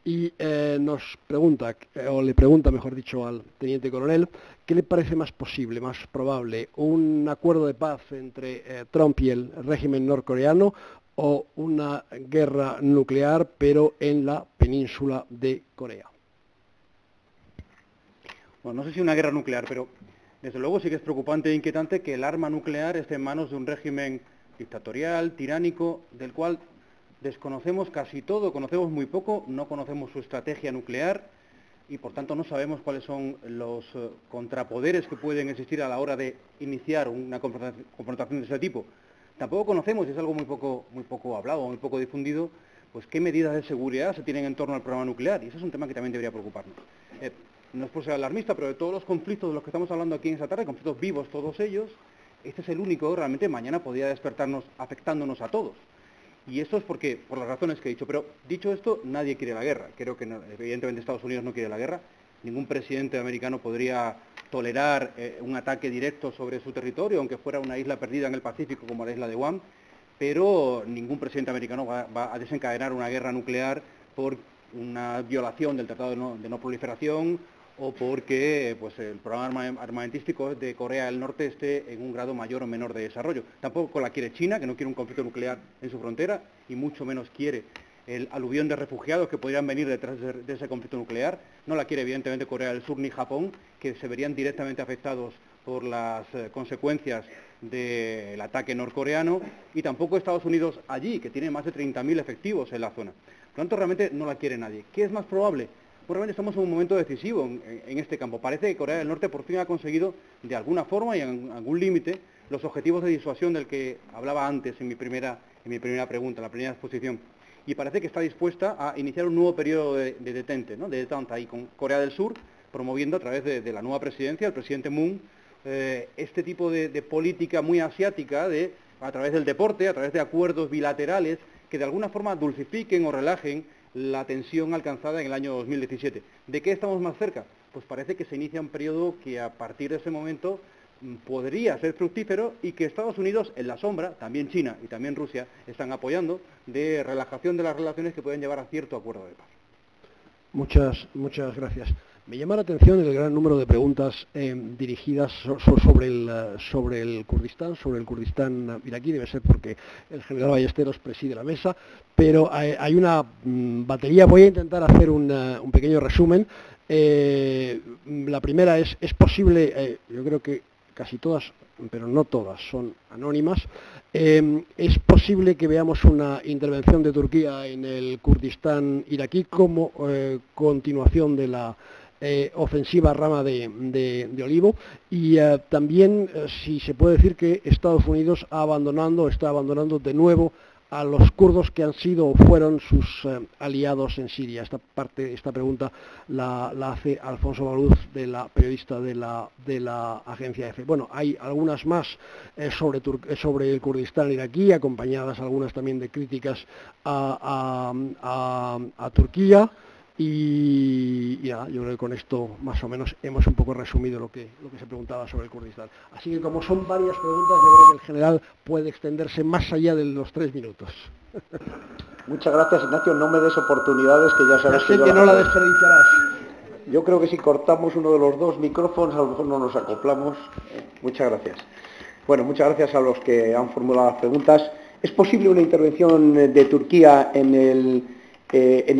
y nos pregunta, o le pregunta mejor dicho al teniente coronel, ¿qué le parece más posible, más probable? ¿Un acuerdo de paz entre Trump y el régimen norcoreano o una guerra nuclear pero en la península de Corea? Bueno, no sé si una guerra nuclear, pero desde luego sí que es preocupante e inquietante que el arma nuclear esté en manos de un régimen dictatorial, tiránico, del cual desconocemos casi todo, conocemos muy poco, no conocemos su estrategia nuclear y por tanto no sabemos cuáles son los contrapoderes que pueden existir a la hora de iniciar una confrontación de ese tipo. Tampoco conocemos, y es algo muy poco hablado, muy poco difundido, pues qué medidas de seguridad se tienen en torno al programa nuclear, y ese es un tema que también debería preocuparnos. No es por ser alarmista, pero de todos los conflictos de los que estamos hablando aquí en esta tarde, conflictos vivos todos ellos, este es el único que realmente mañana podría despertarnos afectándonos a todos. Y eso es por las razones que he dicho. Pero dicho esto, nadie quiere la guerra. Creo que evidentemente Estados Unidos no quiere la guerra. Ningún presidente americano podría tolerar un ataque directo sobre su territorio, aunque fuera una isla perdida en el Pacífico como la isla de Guam. Pero ningún presidente americano va a desencadenar una guerra nuclear por una violación del Tratado de No Proliferación o porque pues, el programa armamentístico de Corea del Norte esté en un grado mayor o menor de desarrollo. Tampoco la quiere China, que no quiere un conflicto nuclear en su frontera, y mucho menos quiere el aluvión de refugiados que podrían venir detrás de ese conflicto nuclear. No la quiere evidentemente Corea del Sur ni Japón, que se verían directamente afectados por las consecuencias del ataque norcoreano, y tampoco Estados Unidos allí, que tiene más de 30.000 efectivos en la zona. Por lo tanto, realmente no la quiere nadie. ¿Qué es más probable? Pues realmente estamos en un momento decisivo en este campo. Parece que Corea del Norte por fin ha conseguido, de alguna forma y en algún límite, los objetivos de disuasión del que hablaba antes en mi primera pregunta, en la primera exposición. Y parece que está dispuesta a iniciar un nuevo periodo de detente, ¿no? De detente ahí con Corea del Sur, promoviendo a través de la nueva presidencia, el presidente Moon, este tipo de política muy asiática, a través del deporte, a través de acuerdos bilaterales, que de alguna forma dulcifiquen o relajen la tensión alcanzada en el año 2017. ¿De qué estamos más cerca? Pues parece que se inicia un periodo que a partir de ese momento podría ser fructífero y que Estados Unidos, en la sombra, también China y también Rusia, están apoyando de relajación de las relaciones que pueden llevar a cierto acuerdo de paz. Muchas gracias. Me llama la atención el gran número de preguntas dirigidas sobre el Kurdistán iraquí. Debe ser porque el general Ballesteros preside la mesa, pero hay una batería. Voy a intentar hacer un pequeño resumen. La primera es posible, yo creo que casi todas, pero no todas, son anónimas. ¿Es posible que veamos una intervención de Turquía en el Kurdistán iraquí como continuación de la ofensiva rama de Olivo? Y también si se puede decir que Estados Unidos está abandonando de nuevo a los kurdos que han sido o fueron sus aliados en Siria. Esta pregunta la hace Alfonso Baluz, periodista de la agencia EFE. Bueno, hay algunas más sobre el Kurdistán iraquí, acompañadas algunas también de críticas a Turquía. Y nada, yo creo que con esto más o menos hemos un poco resumido lo que se preguntaba sobre el Kurdistán. Así que como son varias preguntas, yo creo que el general puede extenderse más allá de los 3 minutos. Muchas gracias, Ignacio. No me des oportunidades, que ya sabes que yo no la desperdiciarás. Yo creo que si cortamos uno de los 2 micrófonos, a lo mejor no nos acoplamos. Muchas gracias. Bueno, muchas gracias a los que han formulado las preguntas. ¿Es posible una intervención de Turquía en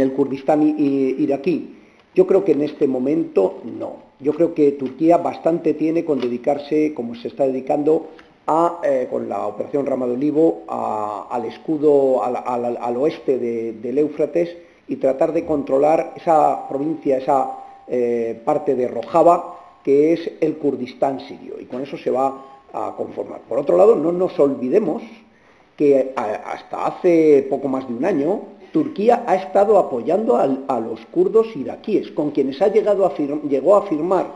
el Kurdistán iraquí? Yo creo que en este momento no. Yo creo que Turquía bastante tiene con dedicarse, como se está dedicando, con la operación Rama de Olivo, al escudo al oeste del Éufrates, y tratar de controlar esa provincia, esa parte de Rojava, que es el Kurdistán sirio, y con eso se va a conformar. Por otro lado, no nos olvidemos que hasta hace poco más de un año Turquía ha estado apoyando a los kurdos iraquíes, con quienes llegó a firmar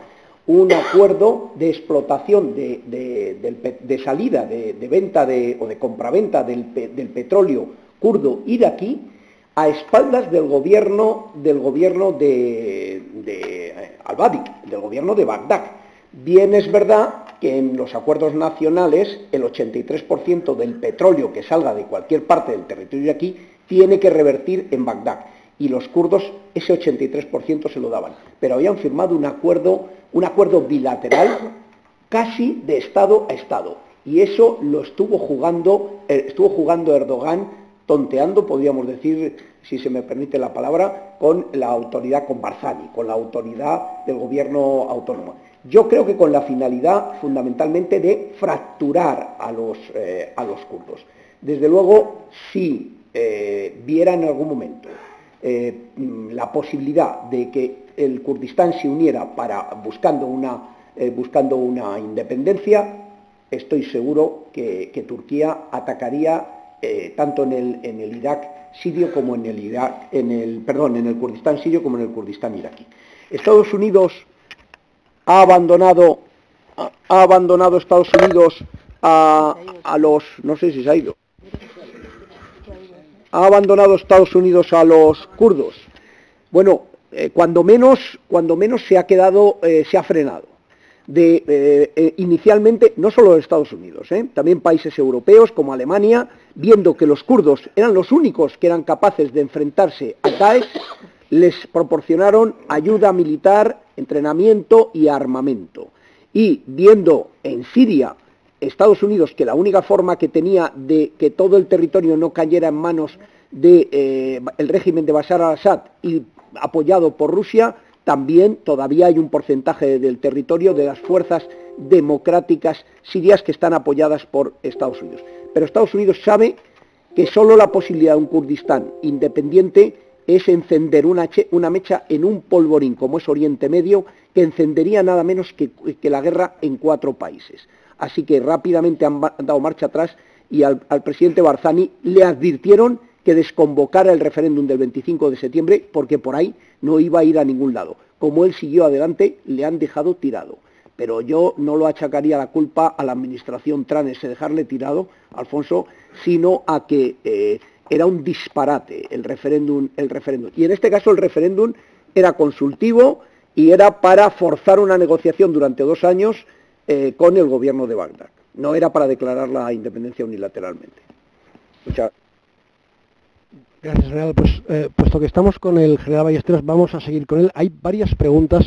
un acuerdo de explotación, de salida, de venta o de compraventa del petróleo kurdo iraquí, a espaldas del gobierno de al-Badik, del gobierno de Bagdad. Bien es verdad que en los acuerdos nacionales el 83% del petróleo que salga de cualquier parte del territorio iraquí tiene que revertir en Bagdad, y los kurdos ese 83% se lo daban, pero habían firmado un acuerdo bilateral casi de Estado a Estado, y eso lo estuvo jugando Erdogan, tonteando, podríamos decir, si se me permite la palabra, con la autoridad, con Barzani, con la autoridad del gobierno autónomo. Yo creo que con la finalidad fundamentalmente de fracturar a los kurdos. Desde luego, si viera en algún momento la posibilidad de que el Kurdistán se uniera buscando una independencia, estoy seguro que Turquía atacaría tanto en el Irak sirio como en el Kurdistán sirio como en el Kurdistán iraquí. Estados Unidos ha abandonado Estados Unidos a los, no sé si se ha ido. ¿Ha abandonado Estados Unidos a los kurdos? Bueno, cuando menos se ha frenado. Inicialmente, no solo Estados Unidos, también países europeos como Alemania, viendo que los kurdos eran los únicos que eran capaces de enfrentarse a Daesh, les proporcionaron ayuda militar, entrenamiento y armamento. Y viendo en Siria Estados Unidos que la única forma que tenía de que todo el territorio no cayera en manos del régimen de Bashar al-Assad y apoyado por Rusia, también todavía hay un porcentaje del territorio de las fuerzas democráticas sirias que están apoyadas por Estados Unidos. Pero Estados Unidos sabe que solo la posibilidad de un Kurdistán independiente es encender una mecha en un polvorín como es Oriente Medio, que encendería nada menos que la guerra en 4 países. Así que rápidamente han dado marcha atrás, y al presidente Barzani le advirtieron que desconvocara el referéndum del 25 de septiembre porque por ahí no iba a ir a ningún lado. Como él siguió adelante, le han dejado tirado. Pero yo no lo achacaría la culpa a la administración Trump ese dejarle tirado, Alfonso, sino a que era un disparate el referéndum. Y en este caso el referéndum era consultivo y era para forzar una negociación durante 2 años con el gobierno de Bagdad. No era para declarar la independencia unilateralmente. Gracias, general. Pues, puesto que estamos con el general Ballesteros, vamos a seguir con él. Hay varias preguntas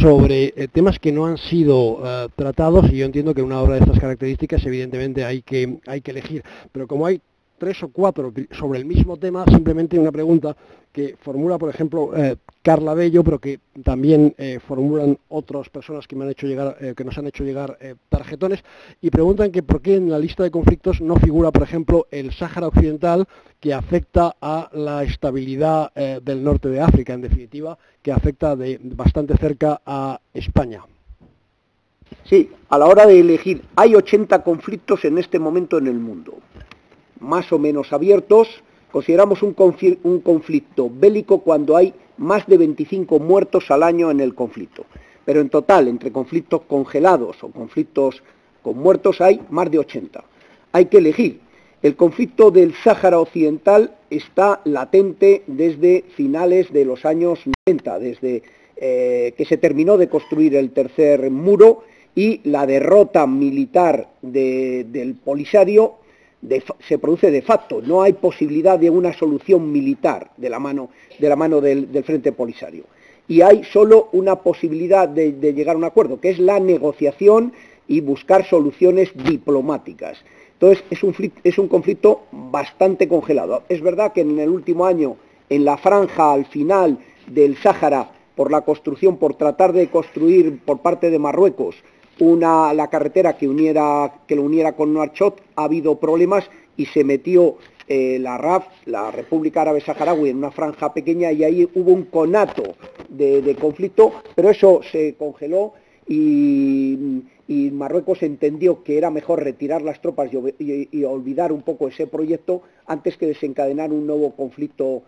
sobre temas que no han sido tratados, y yo entiendo que en una obra de estas características evidentemente hay que elegir, pero como hay 3 o 4 sobre el mismo tema, simplemente una pregunta que formula, por ejemplo, Carla Bello, pero que también formulan otras personas que me han hecho llegar, que nos han hecho llegar tarjetones, y preguntan que por qué en la lista de conflictos no figura, por ejemplo, el Sáhara Occidental, que afecta a la estabilidad del norte de África, en definitiva, que afecta de bastante cerca a España. Sí, a la hora de elegir, hay 80 conflictos en este momento en el mundo, más o menos abiertos. Consideramos un conflicto bélico cuando hay más de 25 muertos al año en el conflicto. Pero en total, entre conflictos congelados o conflictos con muertos, hay más de 80. Hay que elegir. El conflicto del Sáhara Occidental está latente desde finales de los años 90, desde que se terminó de construir el tercer muro y la derrota militar del Polisario se produce de facto. No hay posibilidad de una solución militar de la mano del Frente Polisario. Y hay solo una posibilidad de llegar a un acuerdo, que es la negociación y buscar soluciones diplomáticas. Entonces es un conflicto bastante congelado. Es verdad que en el último año, en la franja al final del Sáhara, por tratar de construir por parte de Marruecos la carretera que lo uniera con Nouakchott, ha habido problemas y se metió la RAF, la República Árabe Saharaui, en una franja pequeña, y ahí hubo un conato de conflicto, pero eso se congeló y Marruecos entendió que era mejor retirar las tropas y olvidar un poco ese proyecto antes que desencadenar un nuevo conflicto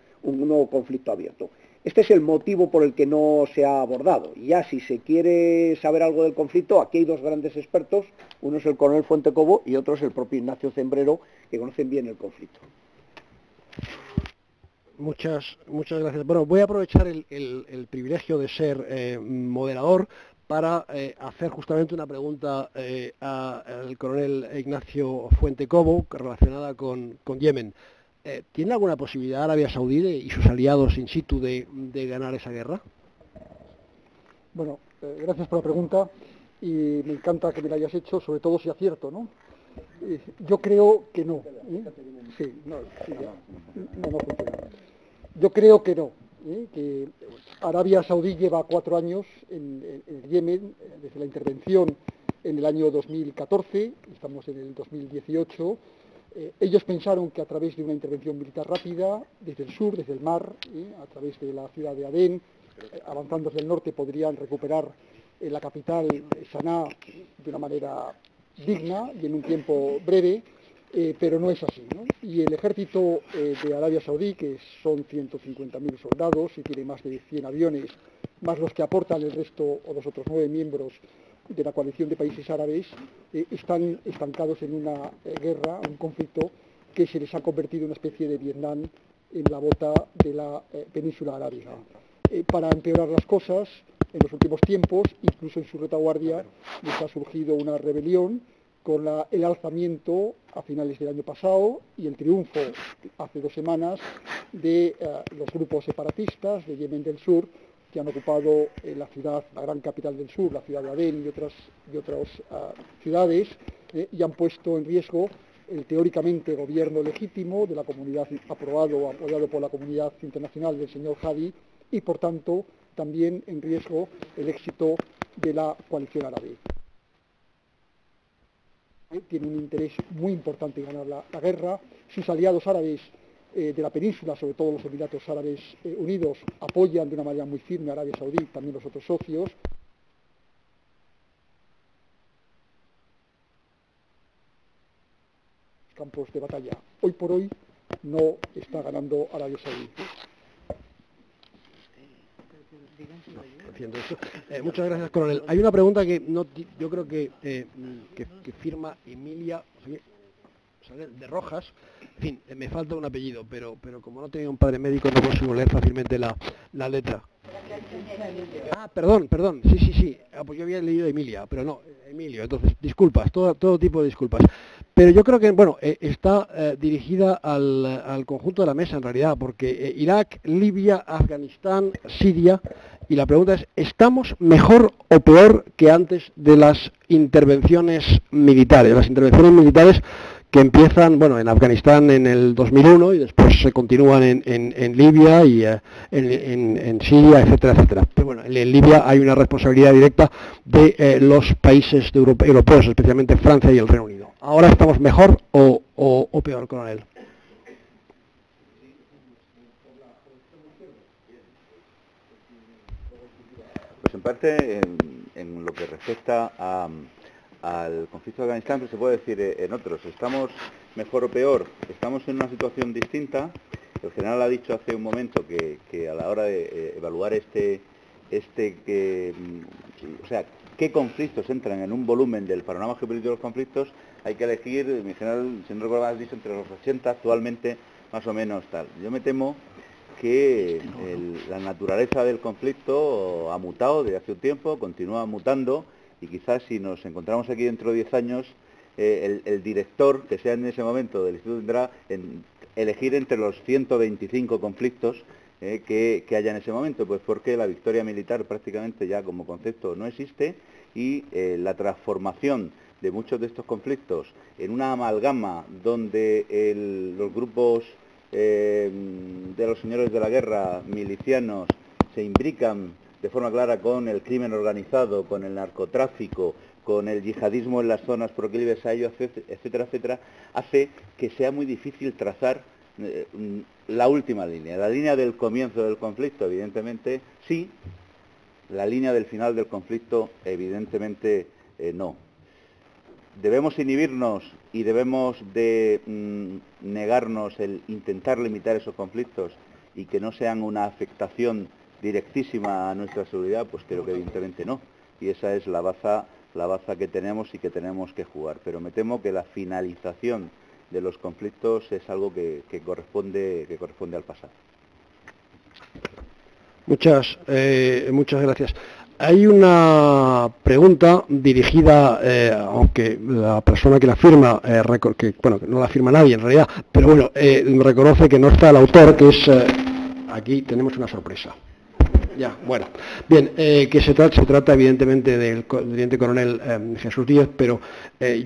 abierto. Este es el motivo por el que no se ha abordado. Y ya, si se quiere saber algo del conflicto, aquí hay 2 grandes expertos, uno es el coronel Fuentecobo y otro es el propio Ignacio Zembrero, que conocen bien el conflicto. Muchas gracias. Bueno, voy a aprovechar el privilegio de ser moderador para hacer justamente una pregunta al coronel Ignacio Fuentecobo relacionada con Yemen. ¿Tiene alguna posibilidad Arabia Saudí y sus aliados in situ de ganar esa guerra? Bueno, gracias por la pregunta y me encanta que me la hayas hecho, sobre todo si acierto, ¿no? Yo creo que no. Sí, no funciona. Yo creo que no. Que Arabia Saudí lleva 4 años en Yemen, desde la intervención en el año 2014, estamos en el 2018. Ellos pensaron que a través de una intervención militar rápida, desde el sur, desde el mar, a través de la ciudad de Adén, avanzando hacia el norte, podrían recuperar la capital, Sanaa, de una manera digna y en un tiempo breve, pero no es así, ¿no? Y el ejército de Arabia Saudí, que son 150.000 soldados y tiene más de 100 aviones, más los que aportan el resto o los otros 9 miembros de la coalición de países árabes, están estancados en una guerra, un conflicto que se les ha convertido en una especie de Vietnam en la bota de la península arábiga. Para empeorar las cosas, en los últimos tiempos, incluso en su retaguardia, les ha surgido una rebelión con el alzamiento a finales del año pasado y el triunfo hace 2 semanas de los grupos separatistas de Yemen del Sur, que han ocupado la gran capital del sur, la ciudad de Adén y otras ciudades, y han puesto en riesgo el teóricamente gobierno legítimo de la comunidad apoyado por la comunidad internacional del señor Hadi, y por tanto también en riesgo el éxito de la coalición árabe. Tiene un interés muy importante en ganar la guerra. Sus aliados árabes de la península, sobre todo los Emiratos Árabes Unidos, apoyan de una manera muy firme a Arabia Saudí, también los otros socios. Campos de batalla. Hoy por hoy no está ganando Arabia Saudí. Muchas gracias, coronel. Hay una pregunta que yo creo que firma Emilia. de Rojas, en fin, me falta un apellido, pero como no tenía un padre médico no consigo leer fácilmente la letra. Ah, perdón, sí, pues yo había leído Emilia, pero no, Emilio, entonces, disculpas, todo tipo de disculpas. Pero yo creo que, bueno, está dirigida al conjunto de la mesa en realidad, porque Irak, Libia, Afganistán, Siria, y la pregunta es, ¿estamos mejor o peor que antes de las intervenciones militares? Las intervenciones militares que empiezan, bueno, en Afganistán en el 2001 y después se continúan en Libia y en Siria, etcétera, etcétera. Pero bueno, en Libia hay una responsabilidad directa de los países europeos, especialmente Francia y el Reino Unido. ¿Ahora estamos mejor o peor, coronel? Pues en parte, en lo que respecta al conflicto de Afganistán, pues se puede decir en otros. ¿Estamos mejor o peor? Estamos en una situación distinta. El general ha dicho hace un momento que a la hora de evaluar qué conflictos entran en un volumen del panorama geopolítico de los conflictos, hay que elegir, mi general, si no recuerdo mal, has dicho entre los 80, actualmente más o menos tal. Yo me temo que la naturaleza del conflicto ha mutado desde hace un tiempo, continúa mutando, y quizás si nos encontramos aquí dentro de 10 años, el director que sea en ese momento del instituto tendrá elegir entre los 125 conflictos que haya en ese momento, pues porque la victoria militar prácticamente ya como concepto no existe, y la transformación de muchos de estos conflictos en una amalgama donde los grupos de los señores de la guerra, milicianos, se imbrican de forma clara con el crimen organizado, con el narcotráfico, con el yihadismo en las zonas proclives a ello, etcétera, etcétera, hace que sea muy difícil trazar la última línea. La línea del comienzo del conflicto, evidentemente, sí. La línea del final del conflicto, evidentemente, no. Debemos inhibirnos y debemos de negarnos el intentar limitar esos conflictos y que no sean una afectación directísima a nuestra seguridad, pues creo que evidentemente no. Y esa es la baza que tenemos y que tenemos que jugar. Pero me temo que la finalización de los conflictos es algo que corresponde al pasado. Muchas gracias. Hay una pregunta dirigida, aunque la persona que la firma, que no la firma nadie en realidad, pero bueno, reconoce que no está el autor, que es, aquí tenemos una sorpresa. Ya, bueno, bien, que se trata evidentemente del teniente coronel Jesús Díez, pero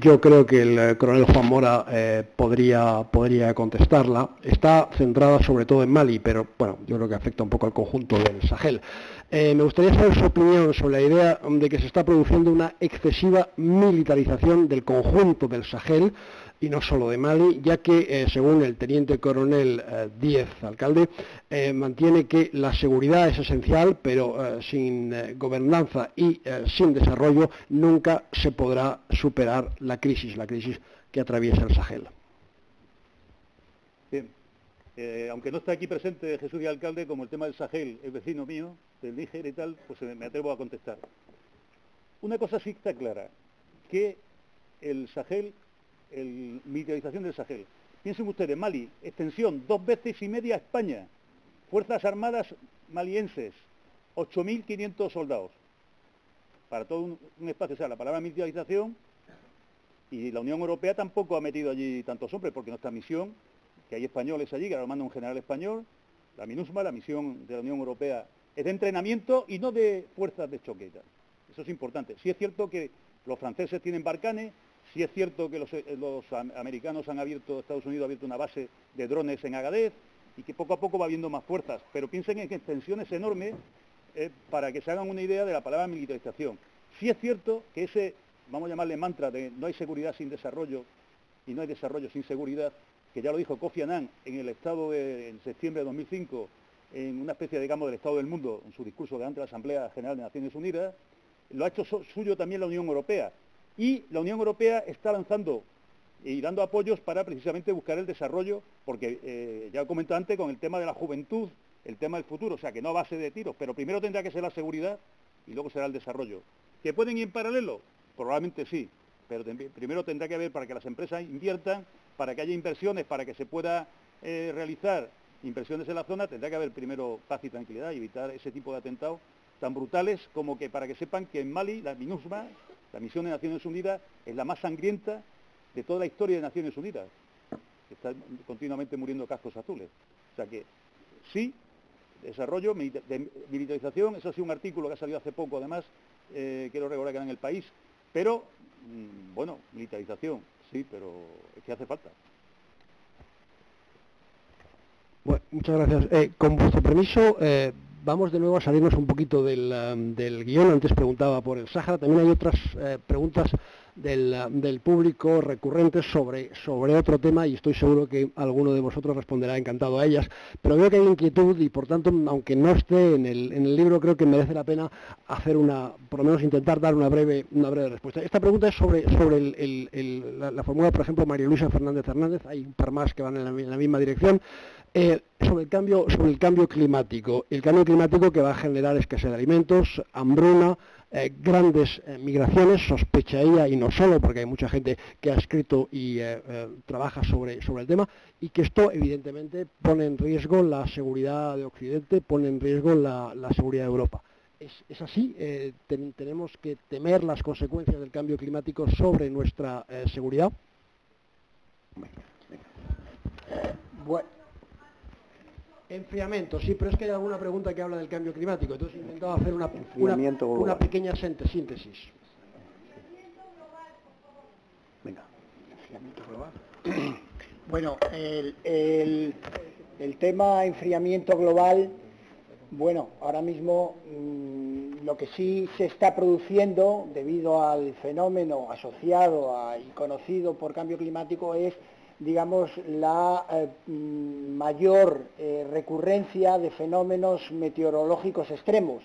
yo creo que el coronel Juan Mora podría contestarla. Está centrada sobre todo en Mali, pero bueno, yo creo que afecta un poco al conjunto del Sahel. Me gustaría saber su opinión sobre la idea de que se está produciendo una excesiva militarización del conjunto del Sahel, y no solo de Mali, ya que, según el teniente coronel Díez, alcalde, mantiene que la seguridad es esencial, pero sin gobernanza y sin desarrollo nunca se podrá superar la crisis que atraviesa el Sahel. Bien. Aunque no está aquí presente Jesús Díez, alcalde, como el tema del Sahel es vecino mío, del Níger y tal, pues me atrevo a contestar. Una cosa sí está clara, que el Sahel, militarización del Sahel. Piensen ustedes, Mali, extensión 2,5 veces a España, Fuerzas Armadas malienses, 8.500 soldados, para todo un espacio. O sea, la palabra militarización, y la Unión Europea tampoco ha metido allí tantos hombres, porque nuestra misión, que hay españoles allí, que ahora manda un general español, la MINUSMA, la misión de la Unión Europea, es de entrenamiento y no de fuerzas de choque y tal. Eso es importante. Sí es cierto que los franceses tienen Barkhane. Sí es cierto que los americanos Estados Unidos ha abierto una base de drones en Agadez y que poco a poco va habiendo más fuerzas, pero piensen en que extensiones enormes para que se hagan una idea de la palabra militarización. Sí es cierto que ese, vamos a llamarle mantra de no hay seguridad sin desarrollo y no hay desarrollo sin seguridad, que ya lo dijo Kofi Annan en septiembre de 2005, en una especie, digamos, del Estado del Mundo, en su discurso delante de la Asamblea General de Naciones Unidas, lo ha hecho suyo también la Unión Europea. Y la Unión Europea está lanzando y dando apoyos para precisamente buscar el desarrollo, porque ya comenté antes con el tema de la juventud, el tema del futuro, o sea que no a base de tiros, pero primero tendrá que ser la seguridad y luego será el desarrollo. ¿Que pueden ir en paralelo? Probablemente sí, pero primero tendrá que haber, para que las empresas inviertan, para que haya inversiones, para que se pueda realizar inversiones en la zona, tendrá que haber primero paz y tranquilidad y evitar ese tipo de atentados tan brutales como que, para que sepan que en Mali la MINUSMA, la Misión de Naciones Unidas, es la más sangrienta de toda la historia de Naciones Unidas. Están continuamente muriendo cascos azules. O sea que sí, desarrollo, de militarización, eso ha sido un artículo que ha salido hace poco, además, quiero recordar que era en El País, pero, bueno, militarización, sí, pero es que hace falta. Bueno, muchas gracias. Con vuestro permiso, vamos de nuevo a salirnos un poquito del guión. Antes preguntaba por el Sáhara, también hay otras preguntas del público recurrentes sobre otro tema, y estoy seguro que alguno de vosotros responderá encantado a ellas, pero veo que hay inquietud y, por tanto, aunque no esté en el libro, creo que merece la pena hacer por lo menos intentar dar una breve respuesta. Esta pregunta es sobre la fórmula, por ejemplo, María Luisa Fernández Hernández, hay un par más que van en la misma dirección, sobre el cambio climático. El cambio climático que va a generar escasez de alimentos, hambruna, grandes migraciones, sospecha ella, y no solo, porque hay mucha gente que ha escrito y trabaja sobre el tema, y que esto evidentemente pone en riesgo la seguridad de Occidente, pone en riesgo la seguridad de Europa. ¿Es así? ¿Tenemos que temer las consecuencias del cambio climático sobre nuestra seguridad? Bueno. Enfriamiento, sí, pero es que hay alguna pregunta que habla del cambio climático, entonces he intentado hacer una pequeña síntesis. Venga, enfriamiento global. Bueno, el tema enfriamiento global, bueno, ahora mismo lo que sí se está produciendo debido al fenómeno asociado y conocido por cambio climático es, digamos, la mayor recurrencia de fenómenos meteorológicos extremos,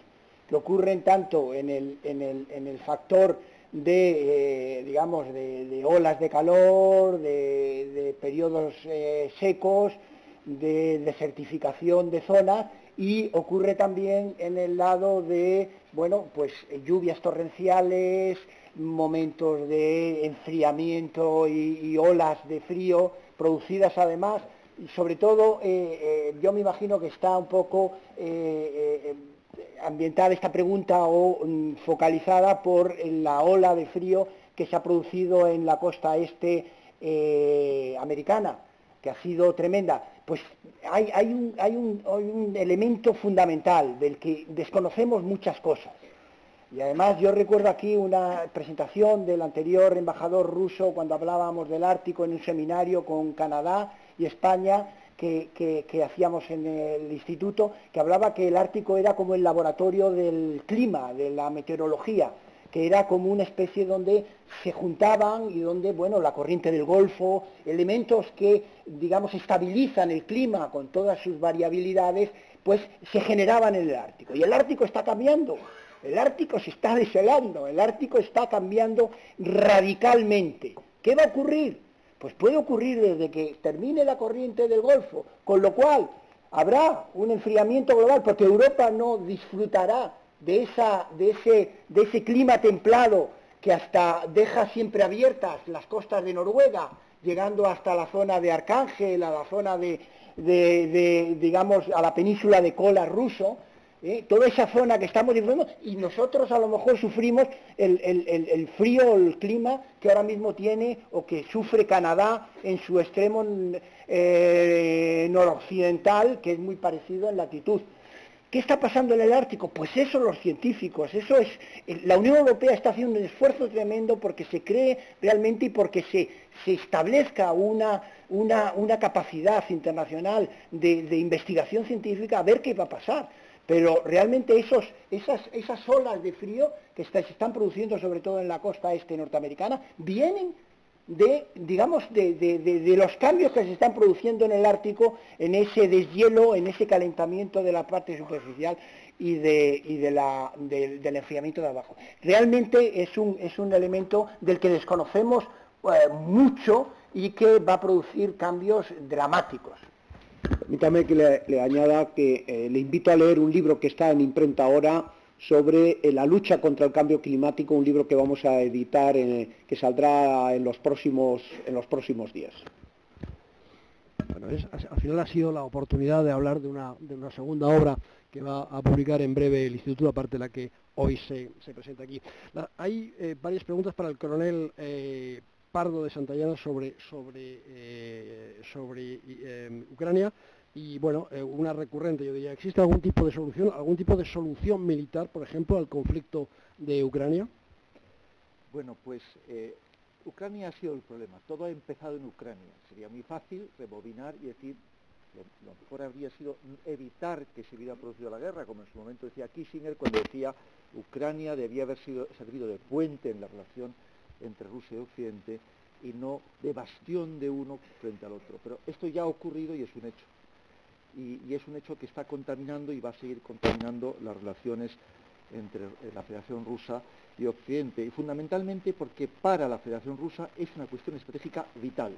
que ocurren tanto en el factor de, digamos, de olas de calor, de periodos secos, de desertificación de zonas, y ocurre también en el lado de, bueno, pues lluvias torrenciales, momentos de enfriamiento y olas de frío producidas además, y sobre todo yo me imagino que está un poco ambientada esta pregunta o focalizada por la ola de frío que se ha producido en la costa este americana, que ha sido tremenda. Pues hay un elemento fundamental del que desconocemos muchas cosas. Y además yo recuerdo aquí una presentación del anterior embajador ruso cuando hablábamos del Ártico en un seminario con Canadá y España que hacíamos en el instituto, que hablaba que el Ártico era como el laboratorio del clima, de la meteorología, que era como una especie donde se juntaban y donde, bueno, la corriente del Golfo, elementos que, digamos, estabilizan el clima con todas sus variabilidades, pues se generaban en el Ártico. Y el Ártico está cambiando. El Ártico se está deshelando, el Ártico está cambiando radicalmente. ¿Qué va a ocurrir? Pues puede ocurrir desde que termine la corriente del Golfo, con lo cual habrá un enfriamiento global, porque Europa no disfrutará de ese clima templado que hasta deja siempre abiertas las costas de Noruega, llegando hasta la zona de Arcángel, a la zona digamos, a la península de Kola ruso. Toda esa zona que estamos disfrutando, y nosotros a lo mejor sufrimos el frío, el clima que ahora mismo tiene o que sufre Canadá en su extremo noroccidental, que es muy parecido en latitud. ¿Qué está pasando en el Ártico? Pues eso los científicos, eso es, la Unión Europea está haciendo un esfuerzo tremendo porque se cree realmente y porque se establezca una capacidad internacional de investigación científica a ver qué va a pasar. Pero realmente esas olas de frío que se están produciendo sobre todo en la costa este norteamericana vienen de los cambios que se están produciendo en el Ártico, en ese deshielo, en ese calentamiento de la parte superficial y del enfriamiento de abajo. Realmente es un elemento del que desconocemos mucho y que va a producir cambios dramáticos. Permítame que le añada que le invito a leer un libro que está en imprenta ahora sobre la lucha contra el cambio climático, un libro que vamos a editar, que saldrá en los próximos días. al final ha sido la oportunidad de hablar de una segunda obra que va a publicar en breve el Instituto, aparte de la que hoy se presenta aquí. Hay varias preguntas para el coronel Pardo de Santayana sobre Ucrania. Y bueno, una recurrente, yo diría, ¿existe algún tipo de solución militar, por ejemplo, al conflicto de Ucrania? Bueno, pues Ucrania ha sido el problema. Todo ha empezado en Ucrania. Sería muy fácil rebobinar y decir, lo mejor habría sido evitar que se hubiera producido la guerra, como en su momento decía Kissinger, cuando decía Ucrania debía haber servido de puente en la relación entre Rusia y Occidente y no de bastión de uno frente al otro. Pero esto ya ha ocurrido y es un hecho. Y es un hecho que está contaminando y va a seguir contaminando las relaciones entre la Federación Rusa y Occidente, y fundamentalmente porque para la Federación Rusa es una cuestión estratégica vital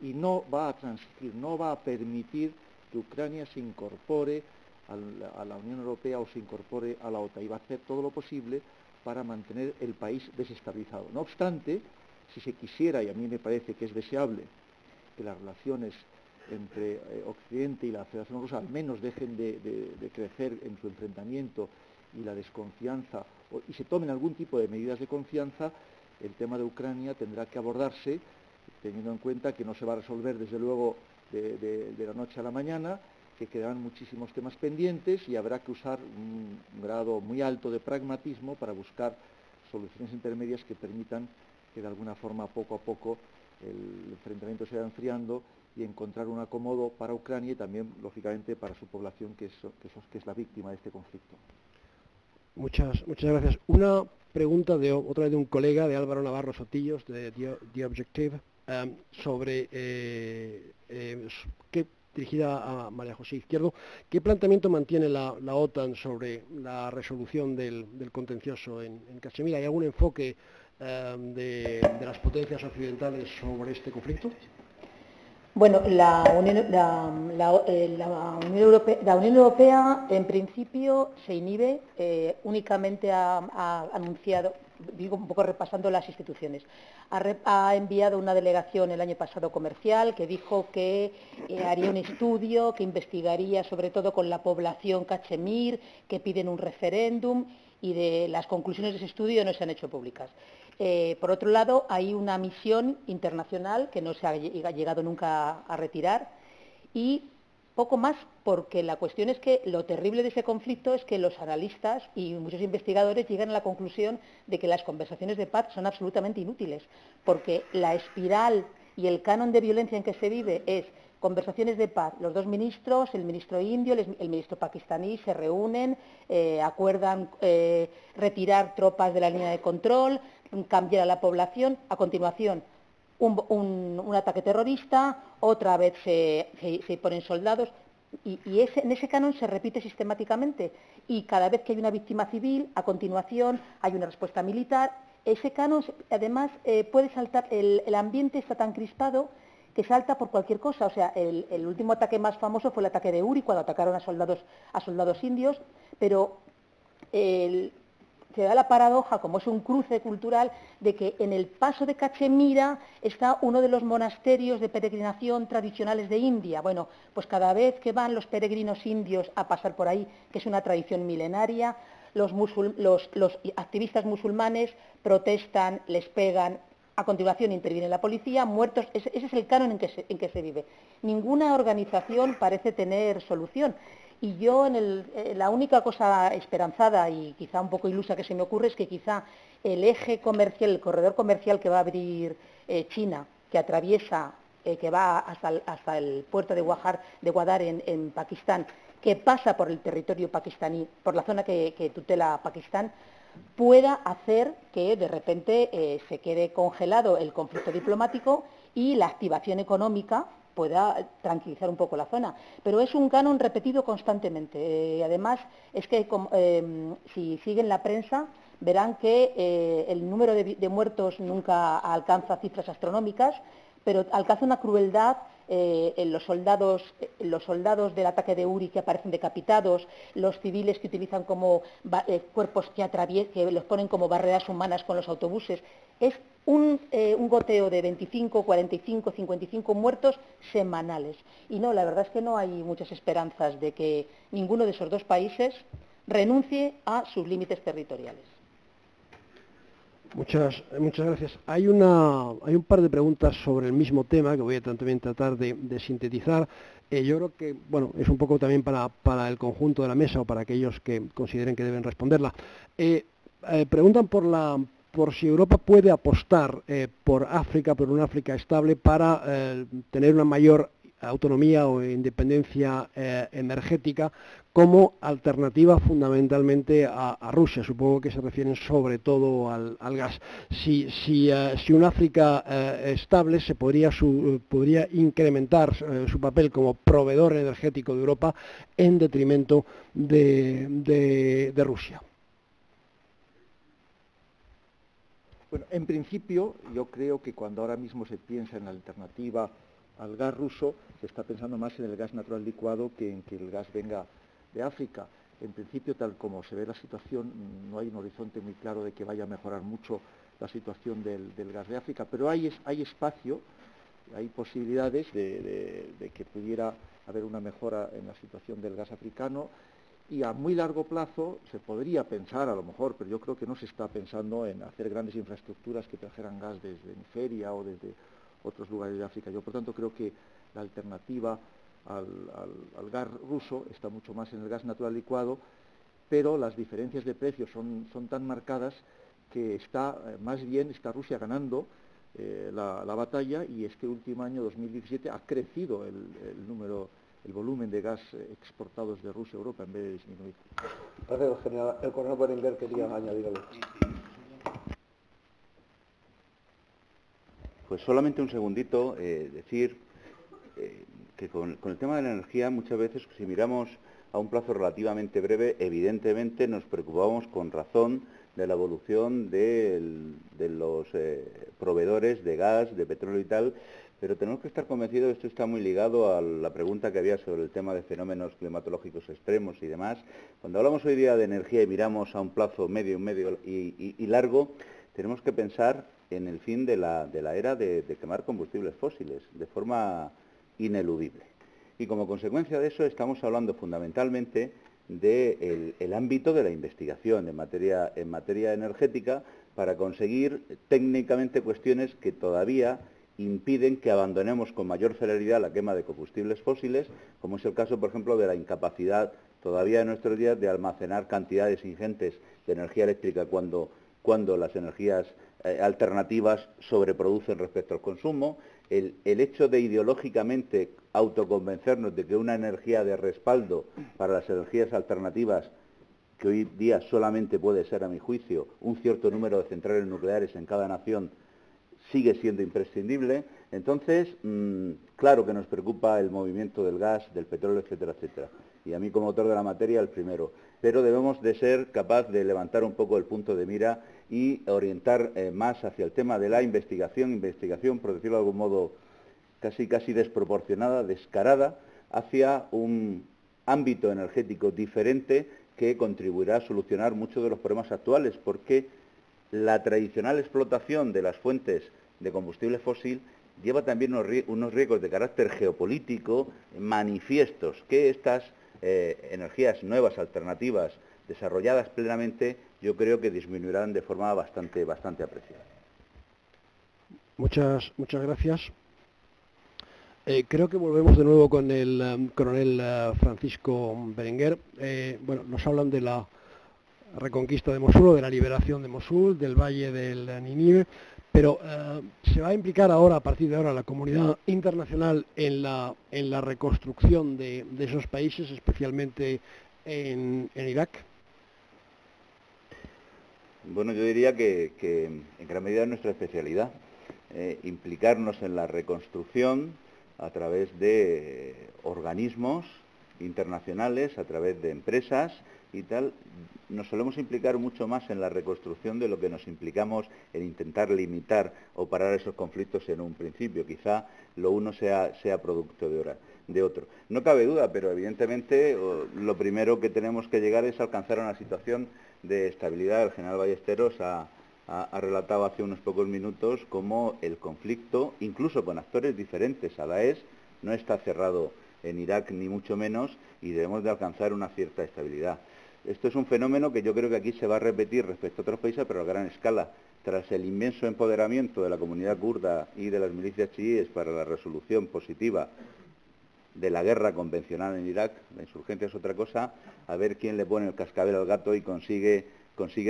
y no va a transigir, no va a permitir que Ucrania se incorpore a la Unión Europea o se incorpore a la OTAN, y va a hacer todo lo posible para mantener el país desestabilizado. No obstante, si se quisiera, y a mí me parece que es deseable, que las relaciones entre Occidente y la Federación Rusa al menos dejen de crecer en su enfrentamiento y la desconfianza, y se tomen algún tipo de medidas de confianza, el tema de Ucrania tendrá que abordarse teniendo en cuenta que no se va a resolver desde luego de la noche a la mañana, que quedarán muchísimos temas pendientes y habrá que usar un grado muy alto de pragmatismo para buscar soluciones intermedias que permitan que de alguna forma poco a poco el enfrentamiento se vaya enfriando y encontrar un acomodo para Ucrania y también, lógicamente, para su población, que es la víctima de este conflicto. Muchas gracias. Una pregunta otra vez de un colega, de Álvaro Navarro Sotillos, de The Objective, dirigida a María José Izquierdo. ¿Qué planteamiento mantiene la OTAN sobre la resolución del contencioso en Cachemira? ¿Hay algún enfoque de las potencias occidentales sobre este conflicto? Bueno, la Unión Europea en principio se inhibe, únicamente ha anunciado, digo un poco repasando las instituciones, ha enviado una delegación el año pasado comercial que dijo que haría un estudio, que investigaría sobre todo con la población cachemir, que piden un referéndum, y de las conclusiones de ese estudio no se han hecho públicas. Por otro lado, hay una misión internacional que no se ha llegado nunca a retirar, y poco más, porque la cuestión es que lo terrible de ese conflicto es que los analistas y muchos investigadores llegan a la conclusión de que las conversaciones de paz son absolutamente inútiles, porque la espiral y el canon de violencia en que se vive es conversaciones de paz. Los dos ministros, el ministro indio, el ministro pakistaní, se reúnen, acuerdan retirar tropas de la línea de control, cambiar a la población. A continuación, un ataque terrorista, otra vez se ponen soldados, y en ese canon se repite sistemáticamente, y cada vez que hay una víctima civil, a continuación hay una respuesta militar. Ese canon, además, puede saltar, el ambiente está tan crispado que salta por cualquier cosa. O sea, el último ataque más famoso fue el ataque de Uri, cuando atacaron a soldados indios, pero se da la paradoja, como es un cruce cultural, de que en el paso de Cachemira está uno de los monasterios de peregrinación tradicionales de India. Bueno, pues cada vez que van los peregrinos indios a pasar por ahí, que es una tradición milenaria, los activistas musulmanes protestan, les pegan. A continuación interviene la policía, muertos. Ese es el canon en que se vive. Ninguna organización parece tener solución. Y yo, la única cosa esperanzada y quizá un poco ilusa que se me ocurre es que quizá el eje comercial, el corredor comercial que va a abrir China, que atraviesa, que va hasta el puerto de Gwadar en Pakistán, que pasa por el territorio pakistaní, por la zona que tutela Pakistán, pueda hacer que de repente se quede congelado el conflicto diplomático y la activación económica pueda tranquilizar un poco la zona. Pero es un canon repetido constantemente. Además, es que si siguen la prensa, verán que el número de muertos nunca alcanza cifras astronómicas, pero alcanza una crueldad. Los soldados del ataque de Uri que aparecen decapitados, los civiles que utilizan como cuerpos que los ponen como barreras humanas con los autobuses. es un goteo de 25, 45, 55 muertos semanales. Y no, la verdad es que no hay muchas esperanzas de que ninguno de esos dos países renuncie a sus límites territoriales. Muchas gracias. Hay un par de preguntas sobre el mismo tema que voy a también tratar de sintetizar. Yo creo que, bueno, es un poco también para el conjunto de la mesa o para aquellos que consideren que deben responderla. Preguntan por si Europa puede apostar por África, por una África estable, para tener una mayor autonomía o independencia energética como alternativa fundamentalmente a Rusia. Supongo que se refieren sobre todo al gas. Si un África estable se podría incrementar su papel como proveedor energético de Europa en detrimento de Rusia. Bueno, en principio yo creo que cuando ahora mismo se piensa en la alternativa al gas ruso, se está pensando más en el gas natural licuado que en que el gas venga de África. En principio, tal como se ve la situación, no hay un horizonte muy claro de que vaya a mejorar mucho la situación del gas de África, pero hay espacio, hay posibilidades de que pudiera haber una mejora en la situación del gas africano, y a muy largo plazo se podría pensar, a lo mejor, pero yo creo que no se está pensando en hacer grandes infraestructuras que trajeran gas desde Nigeria o desde otros lugares de África. Yo, por tanto, creo que la alternativa al gas ruso está mucho más en el gas natural licuado, pero las diferencias de precios son tan marcadas que más bien está Rusia ganando la batalla, y este último año, 2017, ha crecido el volumen de gas exportados de Rusia a Europa en vez de disminuir. Gracias, el coronel Berenguer quería añadir algo. Pues solamente un segundito, decir que con el tema de la energía muchas veces, si miramos a un plazo relativamente breve, evidentemente nos preocupamos con razón de la evolución de los proveedores de gas, de petróleo y tal, pero tenemos que estar convencidos, esto está muy ligado a la pregunta que había sobre el tema de fenómenos climatológicos extremos y demás. Cuando hablamos hoy día de energía y miramos a un plazo medio y largo, tenemos que pensar en el fin de la era de quemar combustibles fósiles de forma ineludible. Y como consecuencia de eso estamos hablando fundamentalmente del ámbito de la investigación en materia energética, para conseguir técnicamente cuestiones que todavía impiden que abandonemos con mayor celeridad la quema de combustibles fósiles, como es el caso, por ejemplo, de la incapacidad todavía en nuestros días de almacenar cantidades ingentes de energía eléctrica cuando las energías alternativas sobreproducen respecto al consumo, el hecho de ideológicamente autoconvencernos de que una energía de respaldo para las energías alternativas, que hoy día solamente puede ser, a mi juicio, un cierto número de centrales nucleares en cada nación, sigue siendo imprescindible. Entonces, claro que nos preocupa el movimiento del gas, del petróleo, etcétera, etcétera. Y a mí, como autor de la materia, el primero. Pero debemos de ser capaz de levantar un poco el punto de mira y orientar más hacia el tema de la investigación, por decirlo de algún modo, casi desproporcionada, descarada, hacia un ámbito energético diferente que contribuirá a solucionar muchos de los problemas actuales, porque la tradicional explotación de las fuentes de combustible fósil lleva también unos riesgos de carácter geopolítico manifiestos, que estas energías nuevas, alternativas, desarrolladas plenamente, yo creo que disminuirán de forma bastante apreciable. Muchas gracias. Creo que volvemos de nuevo con el coronel Francisco Berenguer. Bueno, nos hablan de la reconquista de Mosul, o de la liberación de Mosul, del valle del Nínive, pero ¿se va a implicar ahora, a partir de ahora, la comunidad internacional en la reconstrucción de esos países, especialmente en Irak? Bueno, yo diría que en gran medida es nuestra especialidad, implicarnos en la reconstrucción a través de organismos internacionales, a través de empresas y tal. Nos solemos implicar mucho más en la reconstrucción de lo que nos implicamos en intentar limitar o parar esos conflictos en un principio. Quizá lo uno sea producto de otro. No cabe duda, pero evidentemente lo primero que tenemos que llegar es alcanzar una situación de estabilidad. El general Ballesteros ha ha relatado hace unos pocos minutos cómo el conflicto, incluso con actores diferentes a Daesh, no está cerrado en Irak ni mucho menos, y debemos de alcanzar una cierta estabilidad. Esto es un fenómeno que yo creo que aquí se va a repetir respecto a otros países, pero a gran escala. Tras el inmenso empoderamiento de la comunidad kurda y de las milicias chiíes para la resolución positiva de la guerra convencional en Irak, la insurgencia es otra cosa, a ver quién le pone el cascabel al gato y consigue,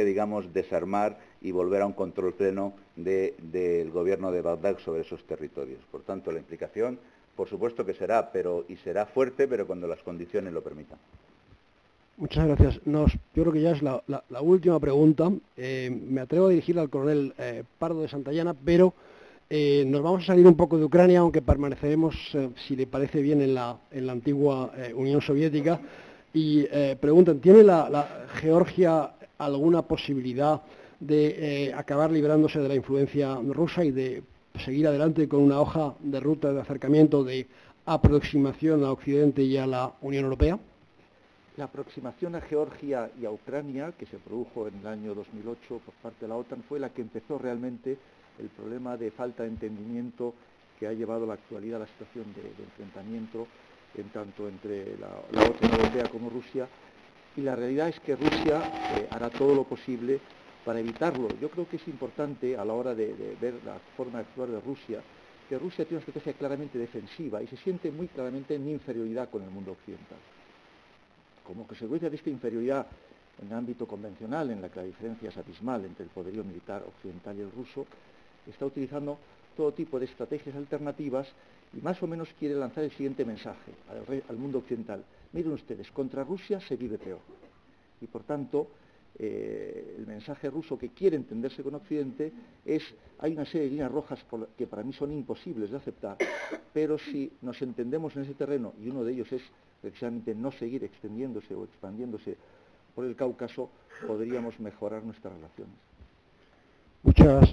digamos, desarmar y volver a un control pleno del gobierno de Bagdad sobre esos territorios. Por tanto, la implicación, por supuesto que será, y será fuerte, pero cuando las condiciones lo permitan. Muchas gracias. Yo creo que ya es la última pregunta. Me atrevo a dirigirla al coronel Pardo de Santayana, pero nos vamos a salir un poco de Ucrania, aunque permaneceremos, si le parece bien, en la antigua Unión Soviética. Y preguntan, ¿tiene la Georgia alguna posibilidad de acabar librándose de la influencia rusa y de seguir adelante con una hoja de ruta de acercamiento, de aproximación a Occidente y a la Unión Europea? La aproximación a Georgia y a Ucrania, que se produjo en el año 2008 por parte de la OTAN, fue la que empezó realmente el problema de falta de entendimiento que ha llevado a la actualidad a la situación de enfrentamiento en tanto entre la OTAN europea como Rusia, y la realidad es que Rusia hará todo lo posible para evitarlo. Yo creo que es importante a la hora de ver la forma de actuar de Rusia, que Rusia tiene una estrategia claramente defensiva y se siente muy claramente en inferioridad con el mundo occidental. Como consecuencia de esta inferioridad en el ámbito convencional, en la que la diferencia es abismal entre el poderío militar occidental y el ruso, está utilizando todo tipo de estrategias alternativas y más o menos quiere lanzar el siguiente mensaje al mundo occidental. Miren ustedes, contra Rusia se vive peor. Y por tanto, el mensaje ruso que quiere entenderse con Occidente es: hay una serie de líneas rojas que para mí son imposibles de aceptar, pero si nos entendemos en ese terreno, y uno de ellos es precisamente no seguir extendiéndose o expandiéndose por el Cáucaso, podríamos mejorar nuestras relaciones.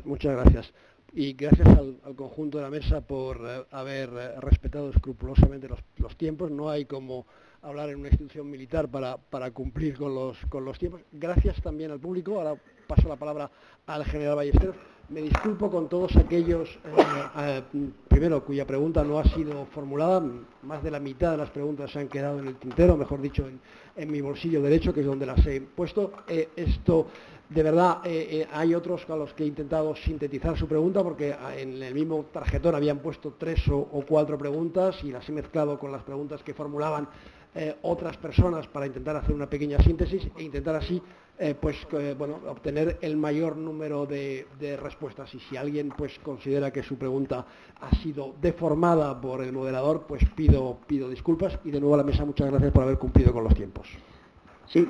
Muchas gracias. Y gracias al conjunto de la mesa por haber respetado escrupulosamente los tiempos. No hay como hablar en una institución militar para cumplir con los tiempos. Gracias también al público. Ahora paso la palabra al general Ballesteros. Me disculpo con todos aquellos, primero, cuya pregunta no ha sido formulada. Más de la mitad de las preguntas se han quedado en el tintero, mejor dicho, en mi bolsillo derecho, que es donde las he puesto. Esto, de verdad, hay otros a los que he intentado sintetizar su pregunta, porque en el mismo tarjetón habían puesto 3 o 4 preguntas y las he mezclado con las preguntas que formulaban otras personas para intentar hacer una pequeña síntesis e intentar así obtener el mayor número de respuestas. Y si alguien considera que su pregunta ha sido deformada por el moderador, pues pido disculpas, y de nuevo a la mesa muchas gracias por haber cumplido con los tiempos. Sí.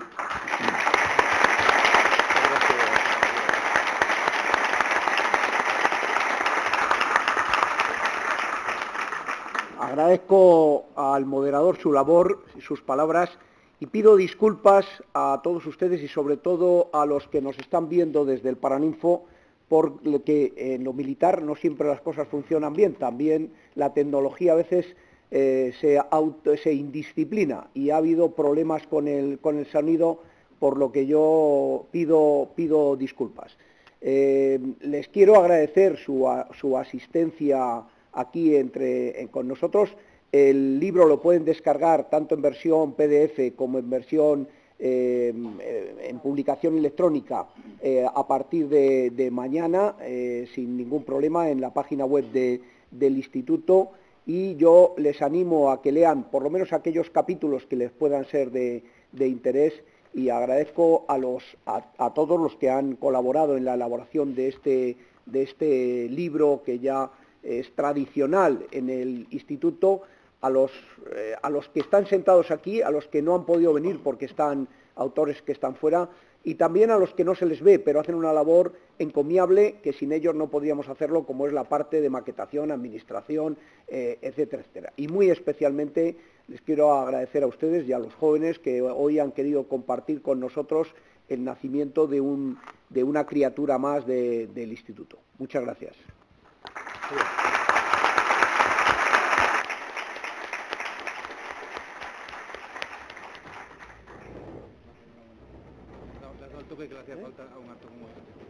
Agradezco al moderador su labor y sus palabras, y pido disculpas a todos ustedes y sobre todo a los que nos están viendo desde el Paraninfo, porque en lo militar no siempre las cosas funcionan bien. También la tecnología a veces se indisciplina y ha habido problemas con el sonido, por lo que yo pido disculpas. Les quiero agradecer su asistencia aquí con nosotros. El libro lo pueden descargar tanto en versión PDF como en versión en publicación electrónica a partir de mañana sin ningún problema en la página web del Instituto, y yo les animo a que lean por lo menos aquellos capítulos que les puedan ser de interés, y agradezco a todos los que han colaborado en la elaboración de este libro, que ya es tradicional en el Instituto, a los que están sentados aquí, a los que no han podido venir porque están autores que están fuera, y también a los que no se les ve, pero hacen una labor encomiable que sin ellos no podríamos hacerlo, como es la parte de maquetación, administración, etcétera, etcétera. Y muy especialmente les quiero agradecer a ustedes y a los jóvenes que hoy han querido compartir con nosotros el nacimiento de una criatura más del Instituto. Muchas gracias. Que le hacía falta a un acto como este.